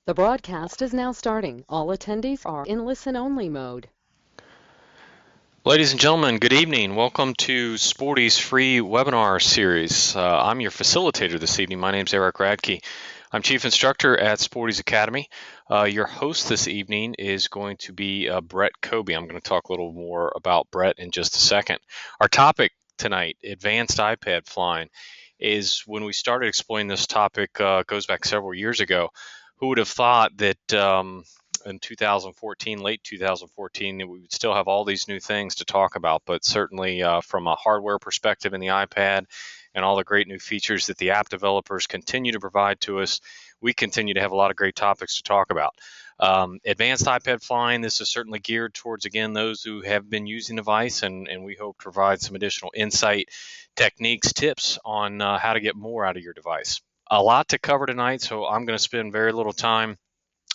The broadcast is now starting. All attendees are in listen-only mode. Ladies and gentlemen, good evening. Welcome to Sporty's free webinar series. I'm your facilitator this evening. My name is Eric Radke. I'm Chief Instructor at Sporty's Academy. Your host this evening is going to be Bret Koebbe. I'm going to talk a little more about Bret in just a second. Our topic tonight, advanced iPad flying, is when we started exploring this topic, goes back several years ago. Who would have thought that in 2014, late 2014, we would still have all these new things to talk about, but certainly from a hardware perspective in the iPad and all the great new features that the app developers continue to provide to us, we continue to have a lot of great topics to talk about. Advanced iPad flying, this is certainly geared towards, again, those who have been using the device, and we hope to provide some additional insight, techniques, tips on how to get more out of your device. A lot to cover tonight, so I'm going to spend very little time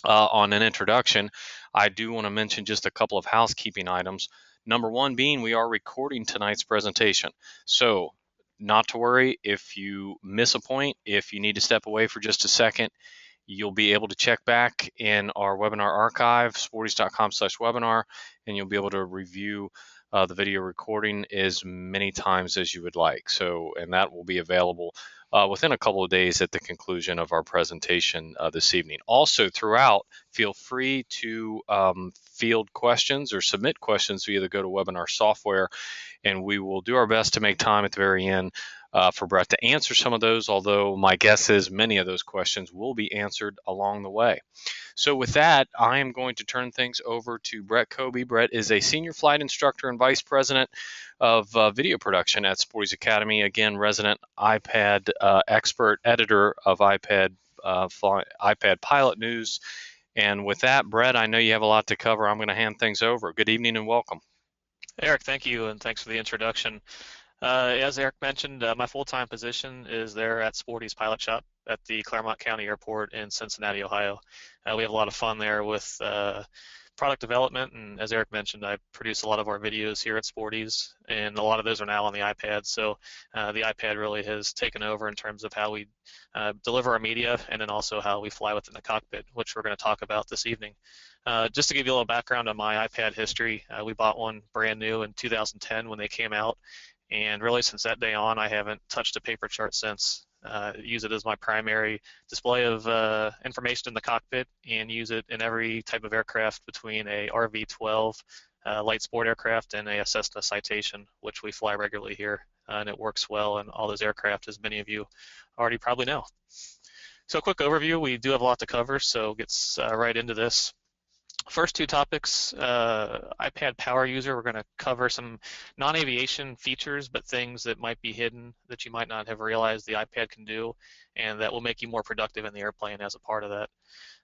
on an introduction. I do want to mention just a couple of housekeeping items. Number one being we are recording tonight's presentation. So not to worry if you miss a point, if you need to step away for just a second, you'll be able to check back in our webinar archive, sportys.com/webinar, and you'll be able to review the video recording as many times as you would like. So, and that will be available within a couple of days at the conclusion of our presentation this evening. Also, throughout, feel free to field questions or submit questions via the GoToWebinar software, and we will do our best to make time at the very end for Bret to answer some of those, although my guess is many of those questions will be answered along the way. So with that, I am going to turn things over to Bret Koebbe. Bret is a senior flight instructor and vice president of video production at Sporty's Academy. Again, resident iPad expert, editor of iPad Pilot News. And with that, Bret, I know you have a lot to cover. I'm going to hand things over. Good evening and welcome. Eric, thank you, and thanks for the introduction. As Eric mentioned, my full-time position is there at Sporty's Pilot Shop at the Claremont County Airport in Cincinnati, Ohio. We have a lot of fun there with product development, and as Eric mentioned, I produce a lot of our videos here at Sporty's, and a lot of those are now on the iPad, so the iPad really has taken over in terms of how we deliver our media, and then also how we fly within the cockpit, which we're going to talk about this evening. Just to give you a little background on my iPad history, we bought one brand new in 2010 when they came out, and really since that day on, I haven't touched a paper chart since. Use it as my primary display of information in the cockpit, and use it in every type of aircraft between a RV-12 light sport aircraft and a Cessna Citation, which we fly regularly here, and it works well in all those aircraft, as many of you already probably know. So a quick overview, we do have a lot to cover, so gets right into this. First two topics, iPad power user. We're going to cover some non-aviation features, but things that might be hidden that you might not have realized the iPad can do, and that will make you more productive in the airplane as a part of that.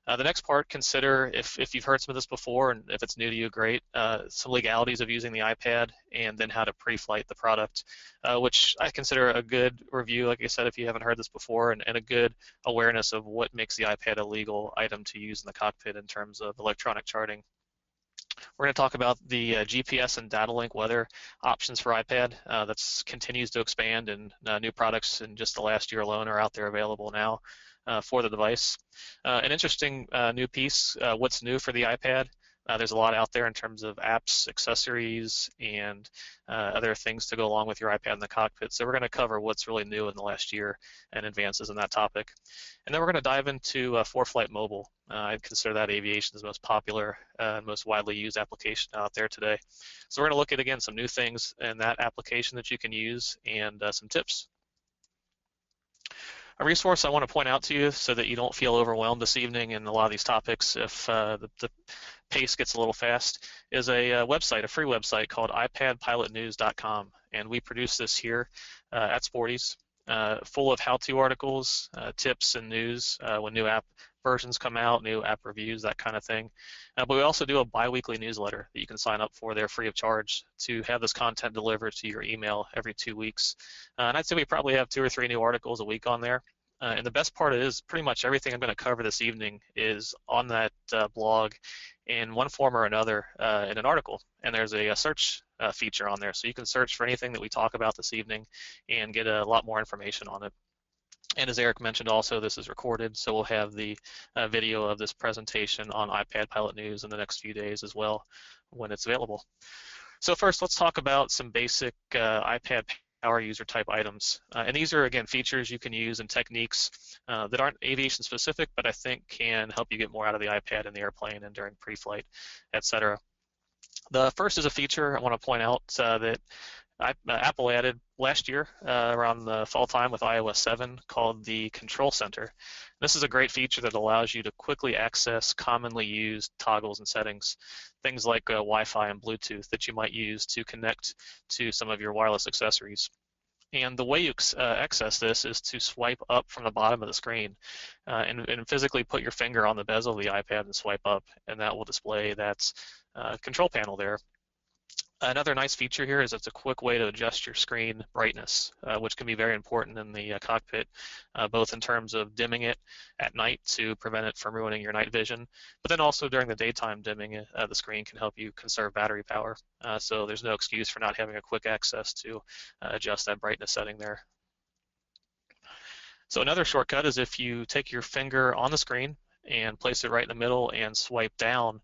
The next part, consider, if you've heard some of this before, and if it's new to you, great, some legalities of using the iPad, and then how to pre-flight the product, which I consider a good review, like I said, if you haven't heard this before, and a good awareness of what makes the iPad a legal item to use in the cockpit in terms of electronic charting. We're going to talk about the GPS and data link weather options for iPad. That continues to expand, and new products in just the last year alone are out there available now for the device. An interesting new piece, what's new for the iPad. There's a lot out there in terms of apps, accessories, and other things to go along with your iPad in the cockpit. So we're going to cover what's really new in the last year and advances in that topic. And then we're going to dive into ForeFlight Mobile. I consider that aviation's most popular and most widely used application out there today. So we're going to look at, again, some new things in that application that you can use, and some tips. A resource I want to point out to you so that you don't feel overwhelmed this evening in a lot of these topics if the pace gets a little fast is a website, a free website called iPadPilotNews.com, and we produce this here at Sporty's, full of how-to articles, tips, and news when new app versions come out, new app reviews, that kind of thing. But we also do a bi-weekly newsletter that you can sign up for there free of charge to have this content delivered to your email every 2 weeks. And I'd say we probably have 2 or 3 new articles a week on there. And the best part is pretty much everything I'm going to cover this evening is on that blog in one form or another in an article. And there's a search feature on there, so you can search for anything that we talk about this evening and get a lot more information on it. And as Eric mentioned also, this is recorded, so we'll have the video of this presentation on iPad Pilot News in the next few days as well when it's available. So first, let's talk about some basic iPad power user type items. And these are, again, features you can use and techniques that aren't aviation specific, but I think can help you get more out of the iPad in the airplane and during pre-flight, etc. The first is a feature I want to point out that Apple added last year around the fall time with iOS 7 called the Control Center. This is a great feature that allows you to quickly access commonly used toggles and settings, things like Wi-Fi and Bluetooth that you might use to connect to some of your wireless accessories. And the way you access this is to swipe up from the bottom of the screen and physically put your finger on the bezel of the iPad and swipe up, and that will display that control panel there. Another nice feature here is it's a quick way to adjust your screen brightness, which can be very important in the cockpit, both in terms of dimming it at night to prevent it from ruining your night vision, but then also during the daytime dimming the screen can help you conserve battery power. So there's no excuse for not having a quick access to adjust that brightness setting there. So another shortcut is if you take your finger on the screen and place it right in the middle and swipe down,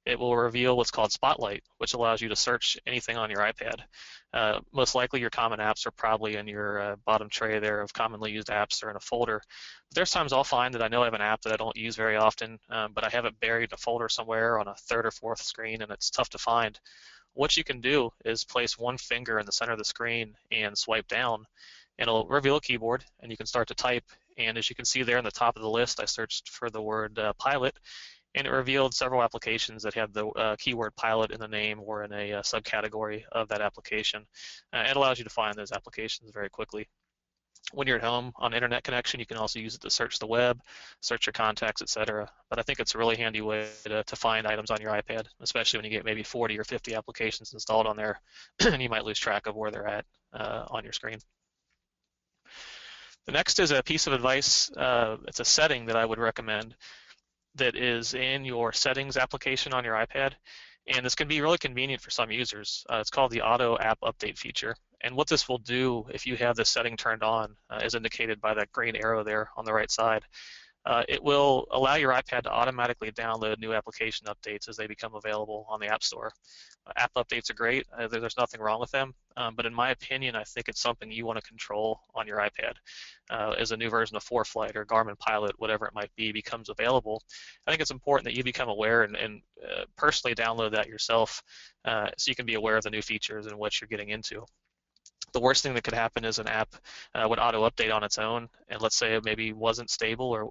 it will reveal what's called Spotlight, which allows you to search anything on your iPad. Most likely your common apps are probably in your bottom tray there of commonly used apps or in a folder. But there's times I'll find that I know I have an app that I don't use very often, but I have it buried in a folder somewhere on a third or fourth screen and it's tough to find. What you can do is place one finger in the center of the screen and swipe down, and it'll reveal a keyboard and you can start to type. And as you can see there in the top of the list, I searched for the word pilot, and it revealed several applications that had the keyword pilot in the name or in a subcategory of that application. It allows you to find those applications very quickly. When you're at home on internet connection, you can also use it to search the web, search your contacts, etc. But I think it's a really handy way to find items on your iPad, especially when you get maybe 40 or 50 applications installed on there, and you might lose track of where they're at on your screen. The next is a piece of advice. It's a setting that I would recommend that is in your settings application on your iPad, and this can be really convenient for some users. It's called the Auto App Update feature, and what this will do if you have this setting turned on, as indicated by that green arrow there on the right side, it will allow your iPad to automatically download new application updates as they become available on the App Store. App updates are great. There's nothing wrong with them, but in my opinion, I think it's something you want to control on your iPad. As a new version of ForeFlight or Garmin Pilot, whatever it might be, becomes available, I think it's important that you become aware and personally download that yourself so you can be aware of the new features and what you're getting into. The worst thing that could happen is an app would auto-update on its own, and let's say it maybe wasn't stable or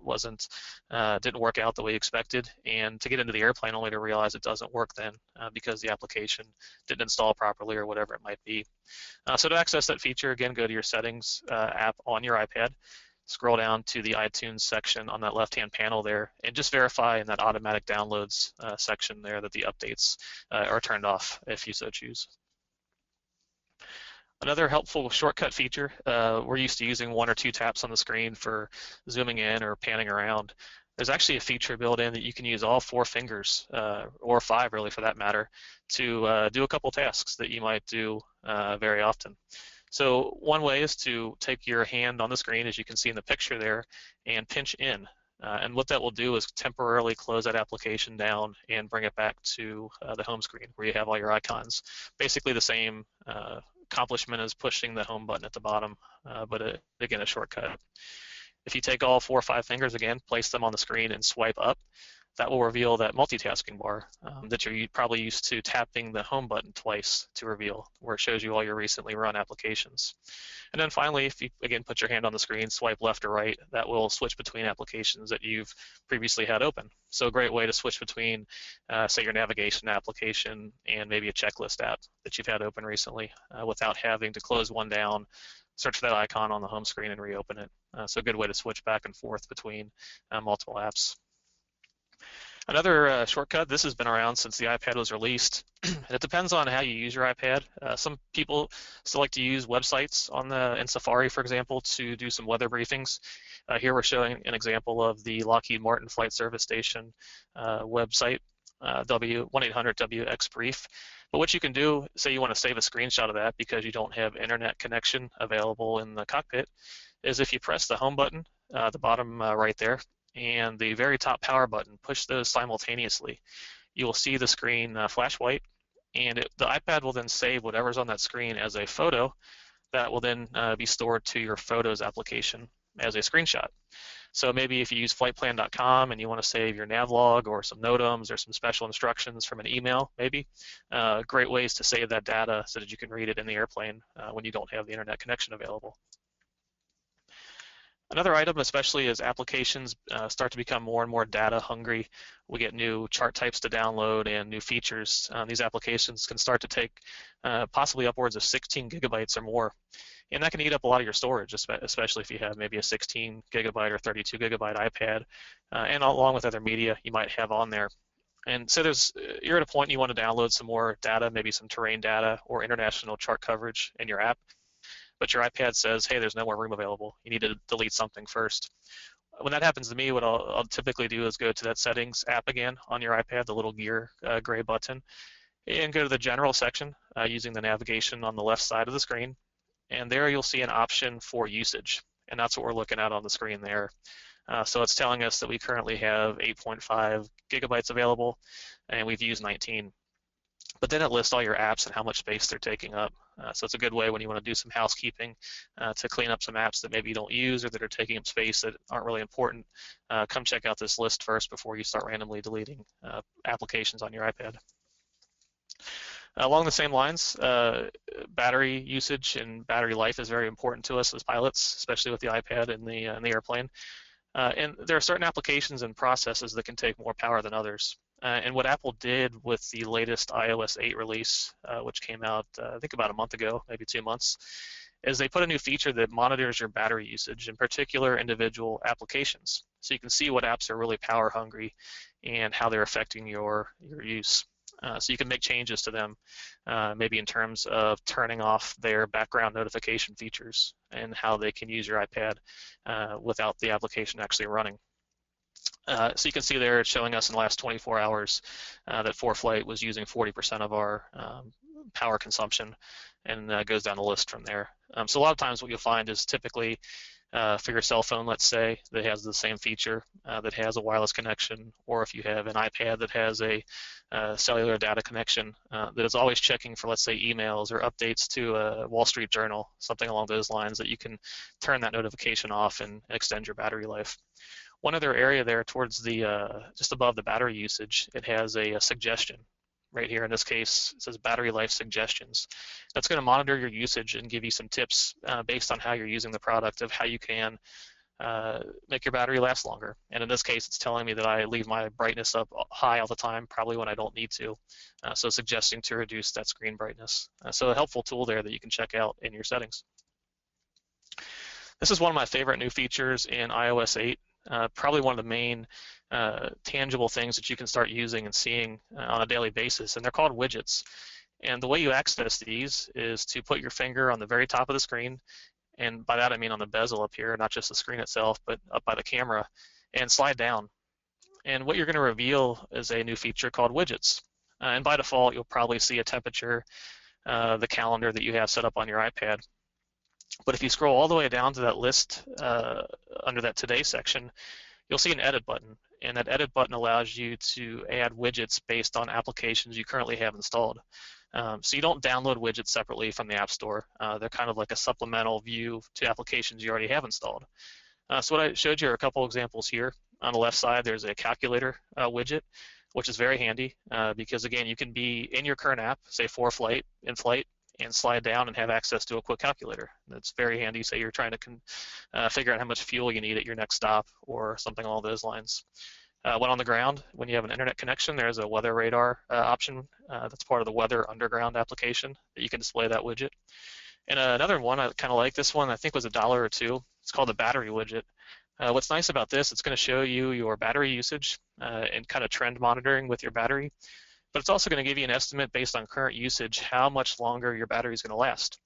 didn't work out the way you expected, and to get into the airplane only to realize it doesn't work then because the application didn't install properly or whatever it might be. So to access that feature, again, go to your settings app on your iPad, scroll down to the iTunes section on that left-hand panel there, and just verify in that automatic downloads section there that the updates are turned off if you so choose. Another helpful shortcut feature, we're used to using one or two taps on the screen for zooming in or panning around. There's actually a feature built in that you can use all four fingers, or five really for that matter, to do a couple tasks that you might do very often. So one way is to take your hand on the screen, as you can see in the picture there, and pinch in. And what that will do is temporarily close that application down and bring it back to the home screen where you have all your icons. Basically the same accomplishment as pushing the home button at the bottom, but again, a shortcut. If you take all 4 or 5 fingers again, place them on the screen and swipe up, that will reveal that multitasking bar that you're probably used to tapping the home button twice to reveal, where it shows you all your recently run applications. And then finally, if you, again, put your hand on the screen, swipe left or right, that will switch between applications that you've previously had open. So a great way to switch between, say, your navigation application and maybe a checklist app that you've had open recently without having to close one down, search for that icon on the home screen and reopen it. So a good way to switch back and forth between multiple apps. Another shortcut, this has been around since the iPad was released. It depends on how you use your iPad. Some people still like to use websites in Safari, for example, to do some weather briefings. Here we're showing an example of the Lockheed Martin Flight Service Station website, 1-800-WX-Brief. But what you can do, say you want to save a screenshot of that because you don't have internet connection available in the cockpit, is if you press the home button, the bottom right there, and the very top power button, push those simultaneously. You will see the screen flash white, and the iPad will then save whatever's on that screen as a photo that will then be stored to your Photos application as a screenshot. So maybe if you use flightplan.com and you want to save your nav log or some NOTAMs or some special instructions from an email, maybe, great ways to save that data so that you can read it in the airplane when you don't have the internet connection available. Another item, especially as applications start to become more and more data hungry, we get new chart types to download and new features. These applications can start to take possibly upwards of 16 gigabytes or more. And that can eat up a lot of your storage, especially if you have maybe a 16 gigabyte or 32 gigabyte iPad, and along with other media you might have on there. And so you're at a point you want to download some more data, maybe some terrain data or international chart coverage in your app, but your iPad says, hey, there's no more room available. You need to delete something first. When that happens to me, what I'll typically do is go to that Settings app again on your iPad, the little gear gray button, and go to the General section using the navigation on the left side of the screen. And there you'll see an option for usage, and that's what we're looking at on the screen there. So it's telling us that we currently have 8.5 gigabytes available, and we've used 19. But then it lists all your apps and how much space they're taking up. So it's a good way when you want to do some housekeeping to clean up some apps that maybe you don't use or that are taking up space that aren't really important. Come check out this list first before you start randomly deleting applications on your iPad. Along the same lines, battery usage and battery life is very important to us as pilots, especially with the iPad and the airplane. And there are certain applications and processes that can take more power than others. And what Apple did with the latest iOS 8 release, which came out, I think about a month ago, maybe 2 months, is they put a new feature that monitors your battery usage, in particular individual applications. So you can see what apps are really power hungry and how they're affecting your use. So you can make changes to them, maybe in terms of turning off their background notification features and how they can use your iPad without the application actually running. So you can see there it's showing us in the last 24 hours that ForeFlight was using 40% of our power consumption, and goes down the list from there. So a lot of times what you'll find is typically for your cell phone, let's say, that has the same feature, that has a wireless connection, or if you have an iPad that has a cellular data connection, that is always checking for, let's say, emails or updates to a Wall Street Journal, something along those lines, that you can turn that notification off and extend your battery life. One other area there towards the, just above the battery usage, it has a suggestion. Right here in this case, it says battery life suggestions. That's going to monitor your usage and give you some tips based on how you're using the product of how you can make your battery last longer. And in this case, it's telling me that I leave my brightness up high all the time, probably when I don't need to. So suggesting to reduce that screen brightness. So a helpful tool there that you can check out in your settings. This is one of my favorite new features in iOS 8. Probably one of the main tangible things that you can start using and seeing on a daily basis, and they're called widgets. And the way you access these is to put your finger on the very top of the screen, and by that I mean on the bezel up here, not just the screen itself, but up by the camera, and slide down. And what you're going to reveal is a new feature called widgets. And by default, you'll probably see a temperature, the calendar that you have set up on your iPad. But if you scroll all the way down to that list under that Today section, you'll see an Edit button. And that Edit button allows you to add widgets based on applications you currently have installed. So you don't download widgets separately from the App Store. They're kind of like a supplemental view to applications you already have installed. So what I showed you are a couple examples here. On the left side, there's a calculator widget, which is very handy because, again, you can be in your current app, say ForeFlight, in flight, and slide down and have access to a quick calculator. That's very handy. Say you're trying to figure out how much fuel you need at your next stop or something along those lines. When on the ground, when you have an internet connection, there's a weather radar option. That's part of the Weather Underground application that you can display that widget. And another one, I kind of like this one, I think was $1 or $2. It's called the battery widget. What's nice about this, it's going to show you your battery usage and kind of trend monitoring with your battery. But it's also going to give you an estimate based on current usage how much longer your battery is going to last.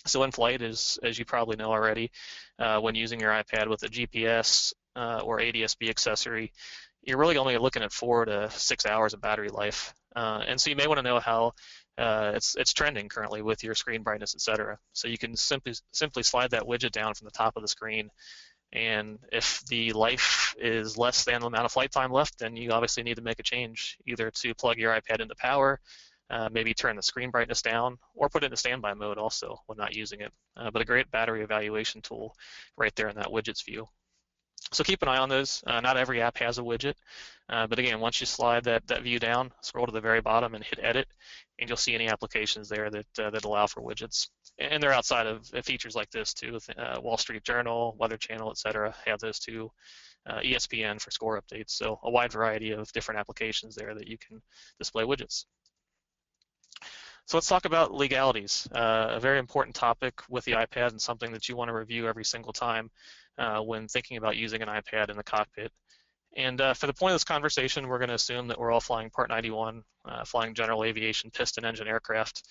So in flight, as you probably know already, when using your iPad with a GPS or ADS-B accessory, you're really only looking at 4 to 6 hours of battery life. And so you may want to know how it's trending currently with your screen brightness, etc. So you can simply slide that widget down from the top of the screen, and if the life is less than the amount of flight time left, then you obviously need to make a change, either to plug your iPad into power, maybe turn the screen brightness down, or put it in standby mode also when not using it. But a great battery evaluation tool right there in that widgets view. So keep an eye on those. Not every app has a widget, but again, once you slide that view down, scroll to the very bottom and hit edit, and you'll see any applications there that allow for widgets. And they're outside of features like this too. Wall Street Journal, Weather Channel, etc. have those too. ESPN for score updates. So a wide variety of different applications there that you can display widgets. So let's talk about legalities, a very important topic with the iPad and something that you want to review every single time when thinking about using an iPad in the cockpit. And for the point of this conversation, we're going to assume that we're all flying Part 91, flying general aviation piston engine aircraft.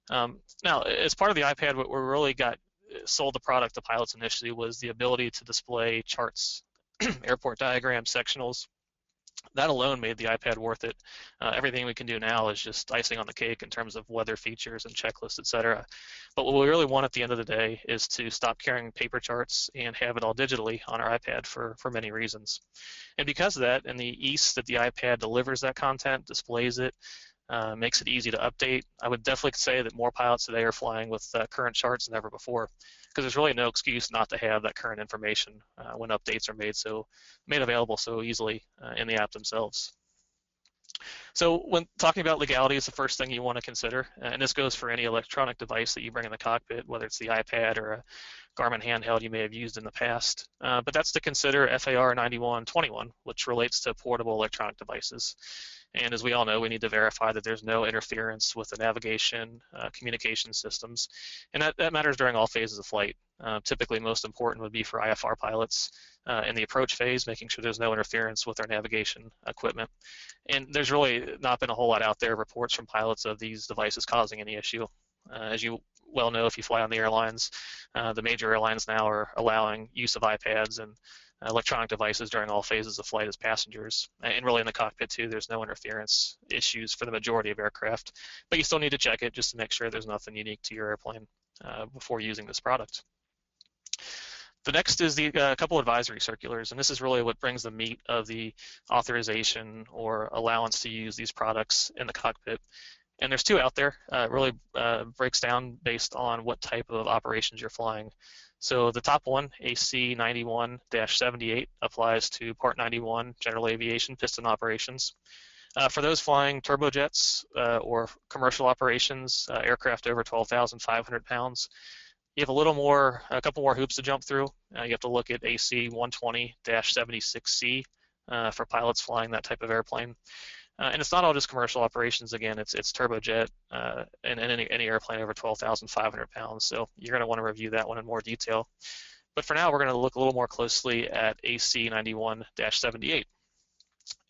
Now, as part of the iPad, what we really got sold the product to pilots initially was the ability to display charts, airport diagrams, sectionals. That alone made the iPad worth it. Everything we can do now is just icing on the cake in terms of weather features and checklists, etc. But what we really want at the end of the day is to stop carrying paper charts and have it all digitally on our iPad for many reasons. And because of that, and the ease that the iPad delivers that content, displays it, makes it easy to update, I would definitely say that more pilots today are flying with current charts than ever before, because there's really no excuse not to have that current information when updates are made available so easily in the app themselves. So when talking about legalities, the first thing you want to consider, and this goes for any electronic device that you bring in the cockpit, whether it's the iPad or a Garmin handheld you may have used in the past, but that's to consider FAR 9121, which relates to portable electronic devices. And as we all know, we need to verify that there's no interference with the navigation, communication systems, and that matters during all phases of flight. Typically, most important would be for IFR pilots in the approach phase, making sure there's no interference with our navigation equipment. And there's really not been a whole lot out there, reports from pilots of these devices causing any issue. As you well know, if you fly on the airlines, the major airlines now are allowing use of iPads and electronic devices during all phases of flight as passengers. And really in the cockpit too, there's no interference issues for the majority of aircraft, but you still need to check it just to make sure there's nothing unique to your airplane before using this product. The next is the couple advisory circulars, and this is really what brings the meat of the authorization or allowance to use these products in the cockpit. And there's two out there. It really breaks down based on what type of operations you're flying. So the top one, AC 91-78, applies to Part 91 general aviation piston operations. For those flying turbojets or commercial operations, aircraft over 12,500 pounds, you have a couple more hoops to jump through. You have to look at AC 120-76C for pilots flying that type of airplane. And it's not all just commercial operations. Again, it's turbojet and any airplane over 12,500 pounds. So you're going to want to review that one in more detail. But for now, we're going to look a little more closely at AC 91-78.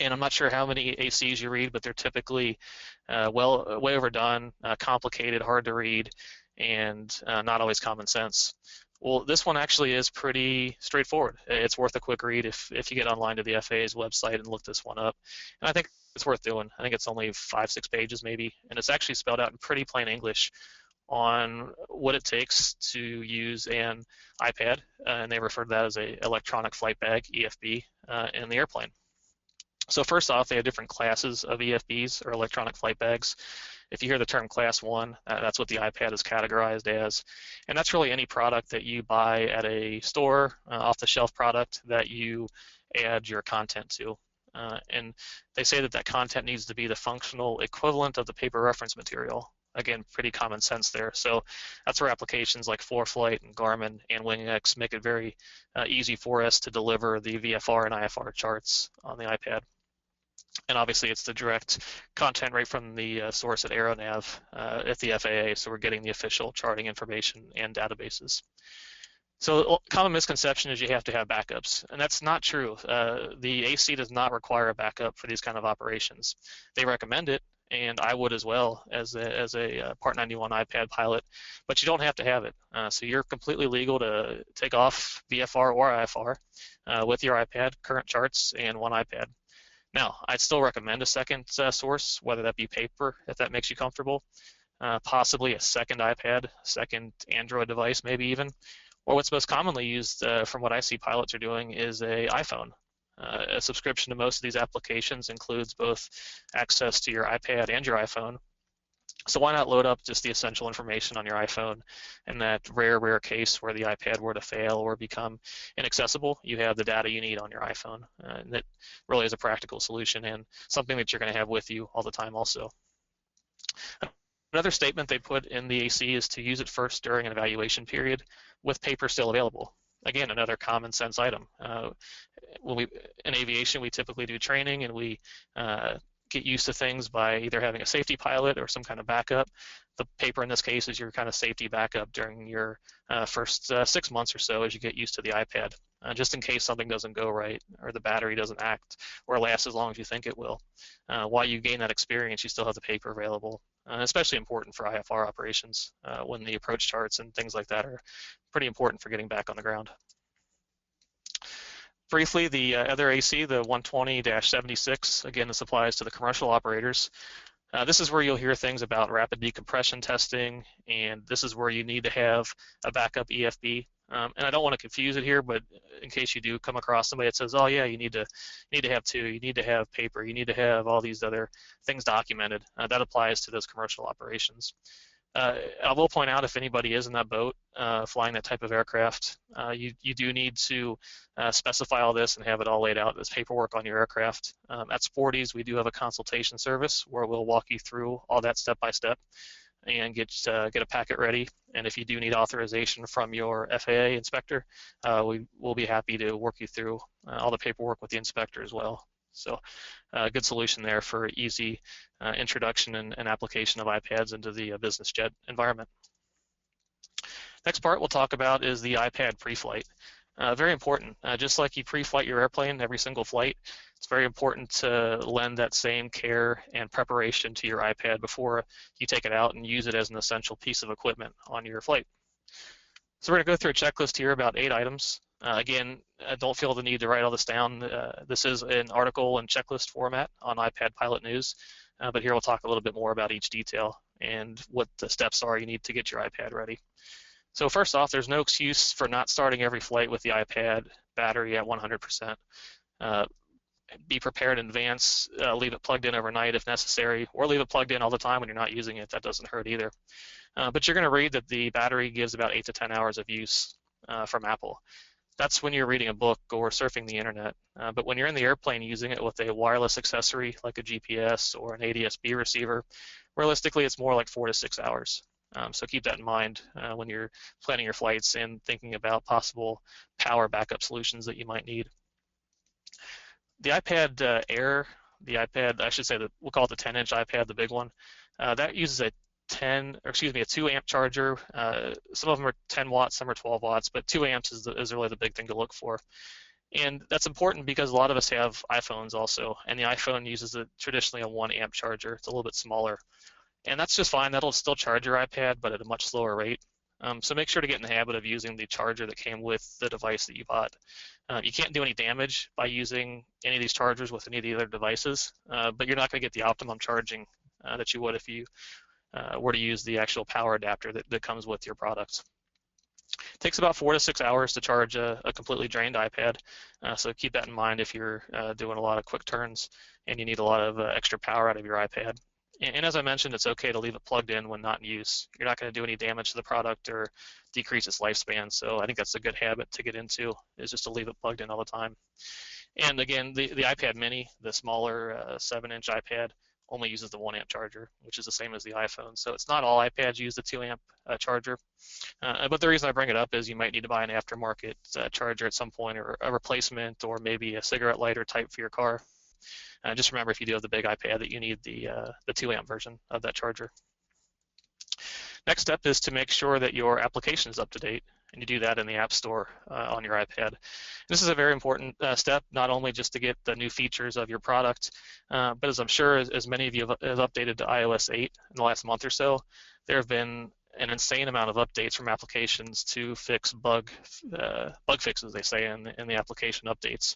And I'm not sure how many ACs you read, but they're typically way overdone, complicated, hard to read, and not always common sense. Well, this one actually is pretty straightforward. It's worth a quick read if you get online to the FAA's website and look this one up. And I think it's worth doing. I think it's only 5-6 pages maybe, and it's actually spelled out in pretty plain English on what it takes to use an iPad, and they refer to that as a electronic flight bag, EFB, in the airplane. So first off, they have different classes of EFBs, or electronic flight bags. If you hear the term Class 1, that's what the iPad is categorized as. And that's really any product that you buy at a store, off-the-shelf product that you add your content to. And they say that content needs to be the functional equivalent of the paper reference material. Again, pretty common sense there. So that's where applications like ForeFlight and Garmin and WingX make it very easy for us to deliver the VFR and IFR charts on the iPad. And obviously, it's the direct content right from the source at AeroNav at the FAA, so we're getting the official charting information and databases. So common misconception is you have to have backups, and that's not true. The AC does not require a backup for these kind of operations. They recommend it, and I would as well as a Part 91 iPad pilot, but you don't have to have it. So you're completely legal to take off VFR or IFR with your iPad, current charts, and one iPad. Now, I'd still recommend a second source, whether that be paper, if that makes you comfortable, possibly a second iPad, second Android device, maybe even, or what's most commonly used from what I see pilots are doing is a iPhone. A subscription to most of these applications includes both access to your iPad and your iPhone. So why not load up just the essential information on your iPhone? In that rare case where the iPad were to fail or become inaccessible, you have the data you need on your iPhone. And that really is a practical solution and something that you're going to have with you all the time also. Another statement they put in the AC is to use it first during an evaluation period with paper still available. Again, another common sense item. In aviation, we typically do training and we get used to things by either having a safety pilot or some kind of backup. The paper in this case is your kind of safety backup during your first 6 months or so as you get used to the iPad, just in case something doesn't go right or the battery doesn't act or last as long as you think it will. While you gain that experience, you still have the paper available, especially important for IFR operations when the approach charts and things like that are pretty important for getting back on the ground. Briefly, the other AC, the 120-76, again, this applies to the commercial operators. This is where you'll hear things about rapid decompression testing, and this is where you need to have a backup EFB. And I don't want to confuse it here, but in case you do come across somebody that says, oh yeah, you need to have two, you need to have paper, you need to have all these other things documented, that applies to those commercial operations. I will point out, if anybody is in that boat flying that type of aircraft, you do need to specify all this and have it all laid out as paperwork on your aircraft. At Sporty's, we do have a consultation service where we'll walk you through all that step by step and get a packet ready. And if you do need authorization from your FAA inspector, we will be happy to work you through all the paperwork with the inspector as well. So a good solution there for easy introduction and application of iPads into the business jet environment. Next part we'll talk about is the iPad pre-flight. Very important. Just like you pre-flight your airplane every single flight, it's very important to lend that same care and preparation to your iPad before you take it out and use it as an essential piece of equipment on your flight. So we're going to go through a checklist here about 8 items. Again, don't feel the need to write all this down. This is an article and checklist format on iPad Pilot News, but here we'll talk a little bit more about each detail and what the steps are you need to get your iPad ready. So first off, there's no excuse for not starting every flight with the iPad battery at 100%. Be prepared in advance, leave it plugged in overnight if necessary, or leave it plugged in all the time when you're not using it. That doesn't hurt either. But you're going to read that the battery gives about 8 to 10 hours of use from Apple. That's when you're reading a book or surfing the internet. But when you're in the airplane using it with a wireless accessory like a GPS or an ADS-B receiver, realistically it's more like 4 to 6 hours. So keep that in mind when you're planning your flights and thinking about possible power backup solutions that you might need. The iPad Air, I should say we'll call it the 10-inch iPad, the big one, that uses a 2 amp charger. Some of them are 10 watts, some are 12 watts, but 2 amps is really the big thing to look for. And that's important because a lot of us have iPhones also, and the iPhone uses traditionally a 1 amp charger. It's a little bit smaller. And that's just fine. That'll still charge your iPad, but at a much slower rate. So make sure to get in the habit of using the charger that came with the device that you bought. You can't do any damage by using any of these chargers with any of the other devices, but you're not going to get the optimum charging that you would if you were to use the actual power adapter that comes with your products. It takes about 4 to 6 hours to charge a completely drained iPad, so keep that in mind if you're doing a lot of quick turns and you need a lot of extra power out of your iPad. And as I mentioned, it's okay to leave it plugged in when not in use. You're not going to do any damage to the product or decrease its lifespan, so I think that's a good habit to get into, is just to leave it plugged in all the time. And again, the iPad mini, the smaller 7-inch iPad, only uses the 1 amp charger, which is the same as the iPhone. So it's not all iPads use the 2 amp charger. But the reason I bring it up is you might need to buy an aftermarket charger at some point, or a replacement, or maybe a cigarette lighter type for your car. Just remember, if you do have the big iPad, that you need the 2 amp version of that charger. Next step is to make sure that your application is up to date, and you do that in the App Store on your iPad. This is a very important step, not only just to get the new features of your product, but as I'm sure as many of you have updated to iOS 8 in the last month or so, there have been an insane amount of updates from applications to fix bug fixes, they say, in the application updates.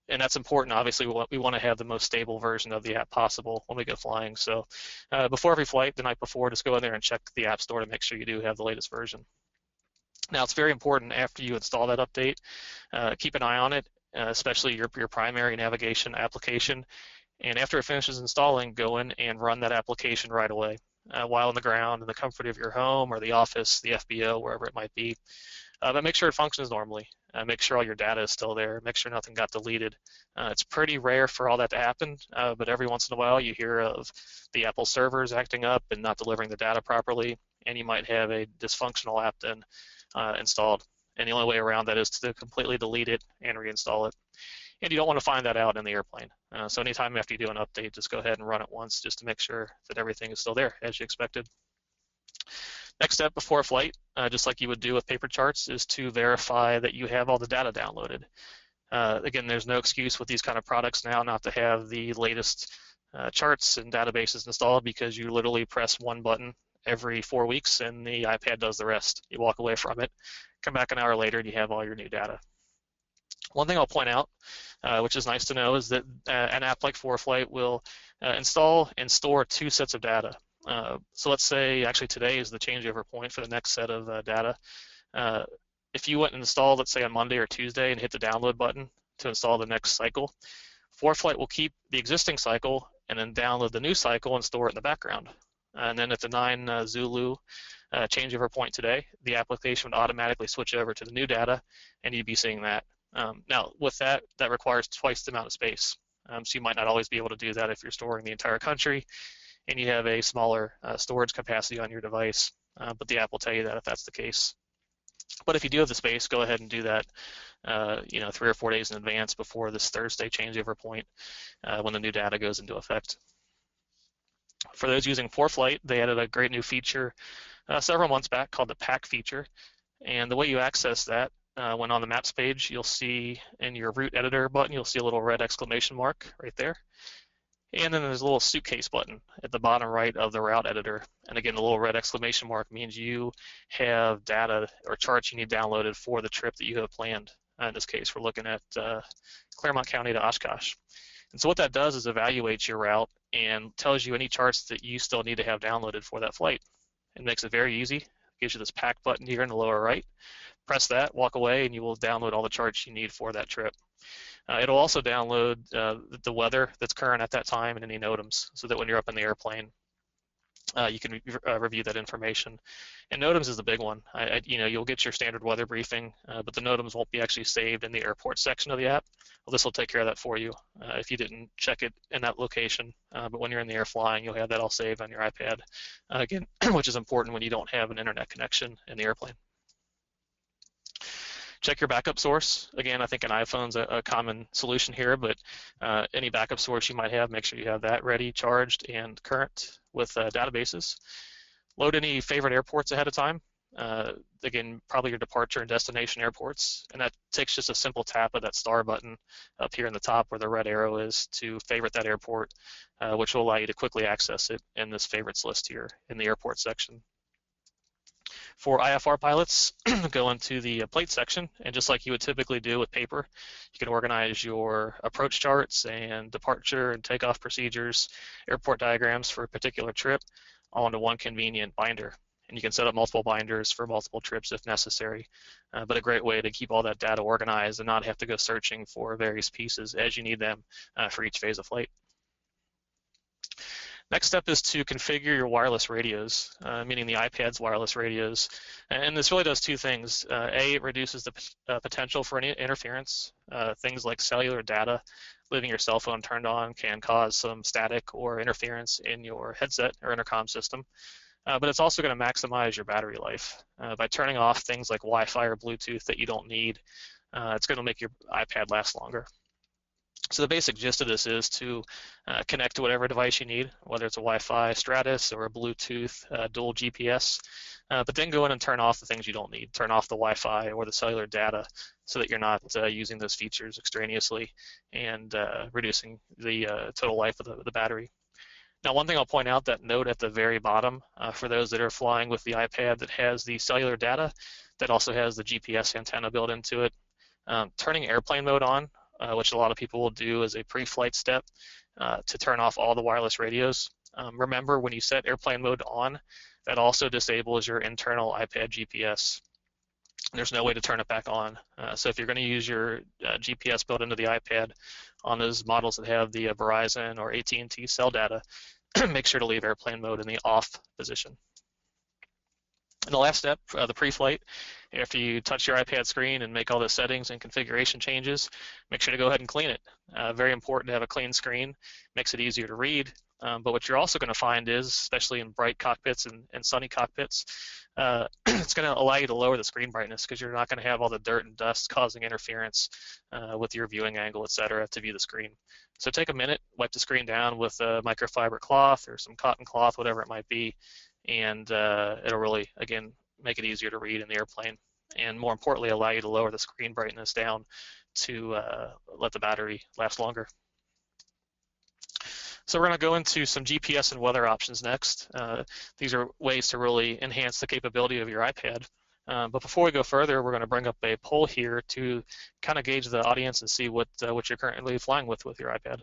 And that's important. Obviously, we want to have the most stable version of the app possible when we go flying. So before every flight, the night before, just go in there and check the App Store to make sure you do have the latest version. Now, it's very important after you install that update, keep an eye on it, especially your primary navigation application. And after it finishes installing, go in and run that application right away while on the ground in the comfort of your home or the office, the FBO, wherever it might be. But make sure it functions normally. Make sure all your data is still there. Make sure nothing got deleted. It's pretty rare for all that to happen, but every once in a while you hear of the Apple servers acting up and not delivering the data properly, and you might have a dysfunctional app then installed. And the only way around that is to completely delete it and reinstall it. And you don't want to find that out in the airplane. So anytime after you do an update, just go ahead and run it once just to make sure that everything is still there as you expected. Next step before a flight, just like you would do with paper charts, is to verify that you have all the data downloaded. Again, there's no excuse with these kind of products now not to have the latest charts and databases installed, because you literally press one button every 4 weeks and the iPad does the rest. You walk away from it, come back an hour later, and you have all your new data. One thing I'll point out, which is nice to know, is that an app like ForeFlight will install and store 2 sets of data. So let's say actually today is the changeover point for the next set of data. If you went and installed, let's say on Monday or Tuesday, and hit the download button to install the next cycle, ForeFlight will keep the existing cycle and then download the new cycle and store it in the background. And then at the 9 Zulu changeover point today, the application would automatically switch over to the new data, and you'd be seeing that. Now, with that, that requires twice the amount of space. So you might not always be able to do that if you're storing the entire country and you have a smaller storage capacity on your device, but the app will tell you that if that's the case. But if you do have the space, go ahead and do that 3 or 4 days in advance before this Thursday changeover point when the new data goes into effect. For those using ForeFlight, they added a great new feature several months back called the Pack feature. And the way you access that, when on the Maps page, you'll see in your route editor button, you'll see a little red exclamation mark right there. And then there's a little suitcase button at the bottom right of the route editor. And again, the little red exclamation mark means you have data or charts you need downloaded for the trip that you have planned. In this case, we're looking at Claremont County to Oshkosh. And so what that does is evaluates your route and tells you any charts that you still need to have downloaded for that flight. It makes it very easy. It gives you this pack button here in the lower right. Press that, walk away, and you will download all the charts you need for that trip. It'll also download the weather that's current at that time and any NOTAMs, so that when you're up in the airplane, you can review that information. And NOTAMs is the big one. You'll get your standard weather briefing, but the NOTAMs won't be actually saved in the airport section of the app. Well, this will take care of that for you if you didn't check it in that location. But when you're in the air flying, you'll have that all saved on your iPad, again, which is important when you don't have an internet connection in the airplane. Check your backup source. Again, I think an iPhone's a common solution here, but any backup source you might have, make sure you have that ready, charged, and current with databases. Load any favorite airports ahead of time. Again, probably your departure and destination airports, and that takes just a simple tap of that star button up here in the top where the red arrow is to favorite that airport, which will allow you to quickly access it in this favorites list here in the airport section. For IFR pilots, go into the plate section, and just like you would typically do with paper, you can organize your approach charts and departure and takeoff procedures, airport diagrams for a particular trip, all into one convenient binder. And you can set up multiple binders for multiple trips if necessary, but a great way to keep all that data organized and not have to go searching for various pieces as you need them for each phase of flight. Next step is to configure your wireless radios, meaning the iPad's wireless radios. And this really does 2 things. A, it reduces the potential for any interference. Things like cellular data, leaving your cell phone turned on can cause some static or interference in your headset or intercom system. But it's also going to maximize your battery life. By turning off things like Wi-Fi or Bluetooth that you don't need, it's going to make your iPad last longer. So the basic gist of this is to connect to whatever device you need, whether it's a Wi-Fi Stratus or a Bluetooth dual GPS, but then go in and turn off the things you don't need. Turn off the Wi-Fi or the cellular data so that you're not using those features extraneously and reducing the total life of the battery. Now, one thing I'll point out, that note at the very bottom, for those that are flying with the iPad that has the cellular data, that also has the GPS antenna built into it. Turning airplane mode on which a lot of people will do as a pre-flight step to turn off all the wireless radios. Remember, when you set airplane mode on, that also disables your internal iPad GPS. There's no way to turn it back on. So if you're going to use your GPS built into the iPad on those models that have the Verizon or AT&T cell data, make sure to leave airplane mode in the off position. And the last step, the pre-flight, after you touch your iPad screen and make all the settings and configuration changes, make sure to go ahead and clean it. Very important to have a clean screen, makes it easier to read. But what you're also going to find is, especially in bright cockpits and sunny cockpits, it's going to allow you to lower the screen brightness because you're not going to have all the dirt and dust causing interference with your viewing angle, etc., to view the screen. So take a minute, wipe the screen down with a microfiber cloth or some cotton cloth, whatever it might be, and it'll really, again, make it easier to read in the airplane, and more importantly, allow you to lower the screen brightness down to let the battery last longer. So we're going to go into some GPS and weather options next. These are ways to really enhance the capability of your iPad. But before we go further, we're going to bring up a poll here to kind of gauge the audience and see what you're currently flying with your iPad.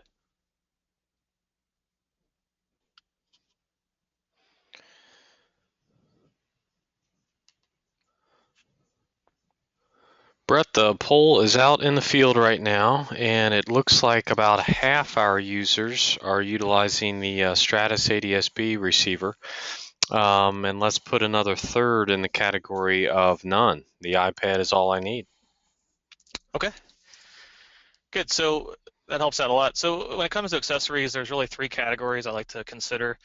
Brett, the poll is out in the field right now, and it looks like about half our users are utilizing the Stratus ADS-B receiver. And let's put another third in the category of none. The iPad is all I need. Okay. Good. So that helps out a lot. So when it comes to accessories, there's really three categories I like to consider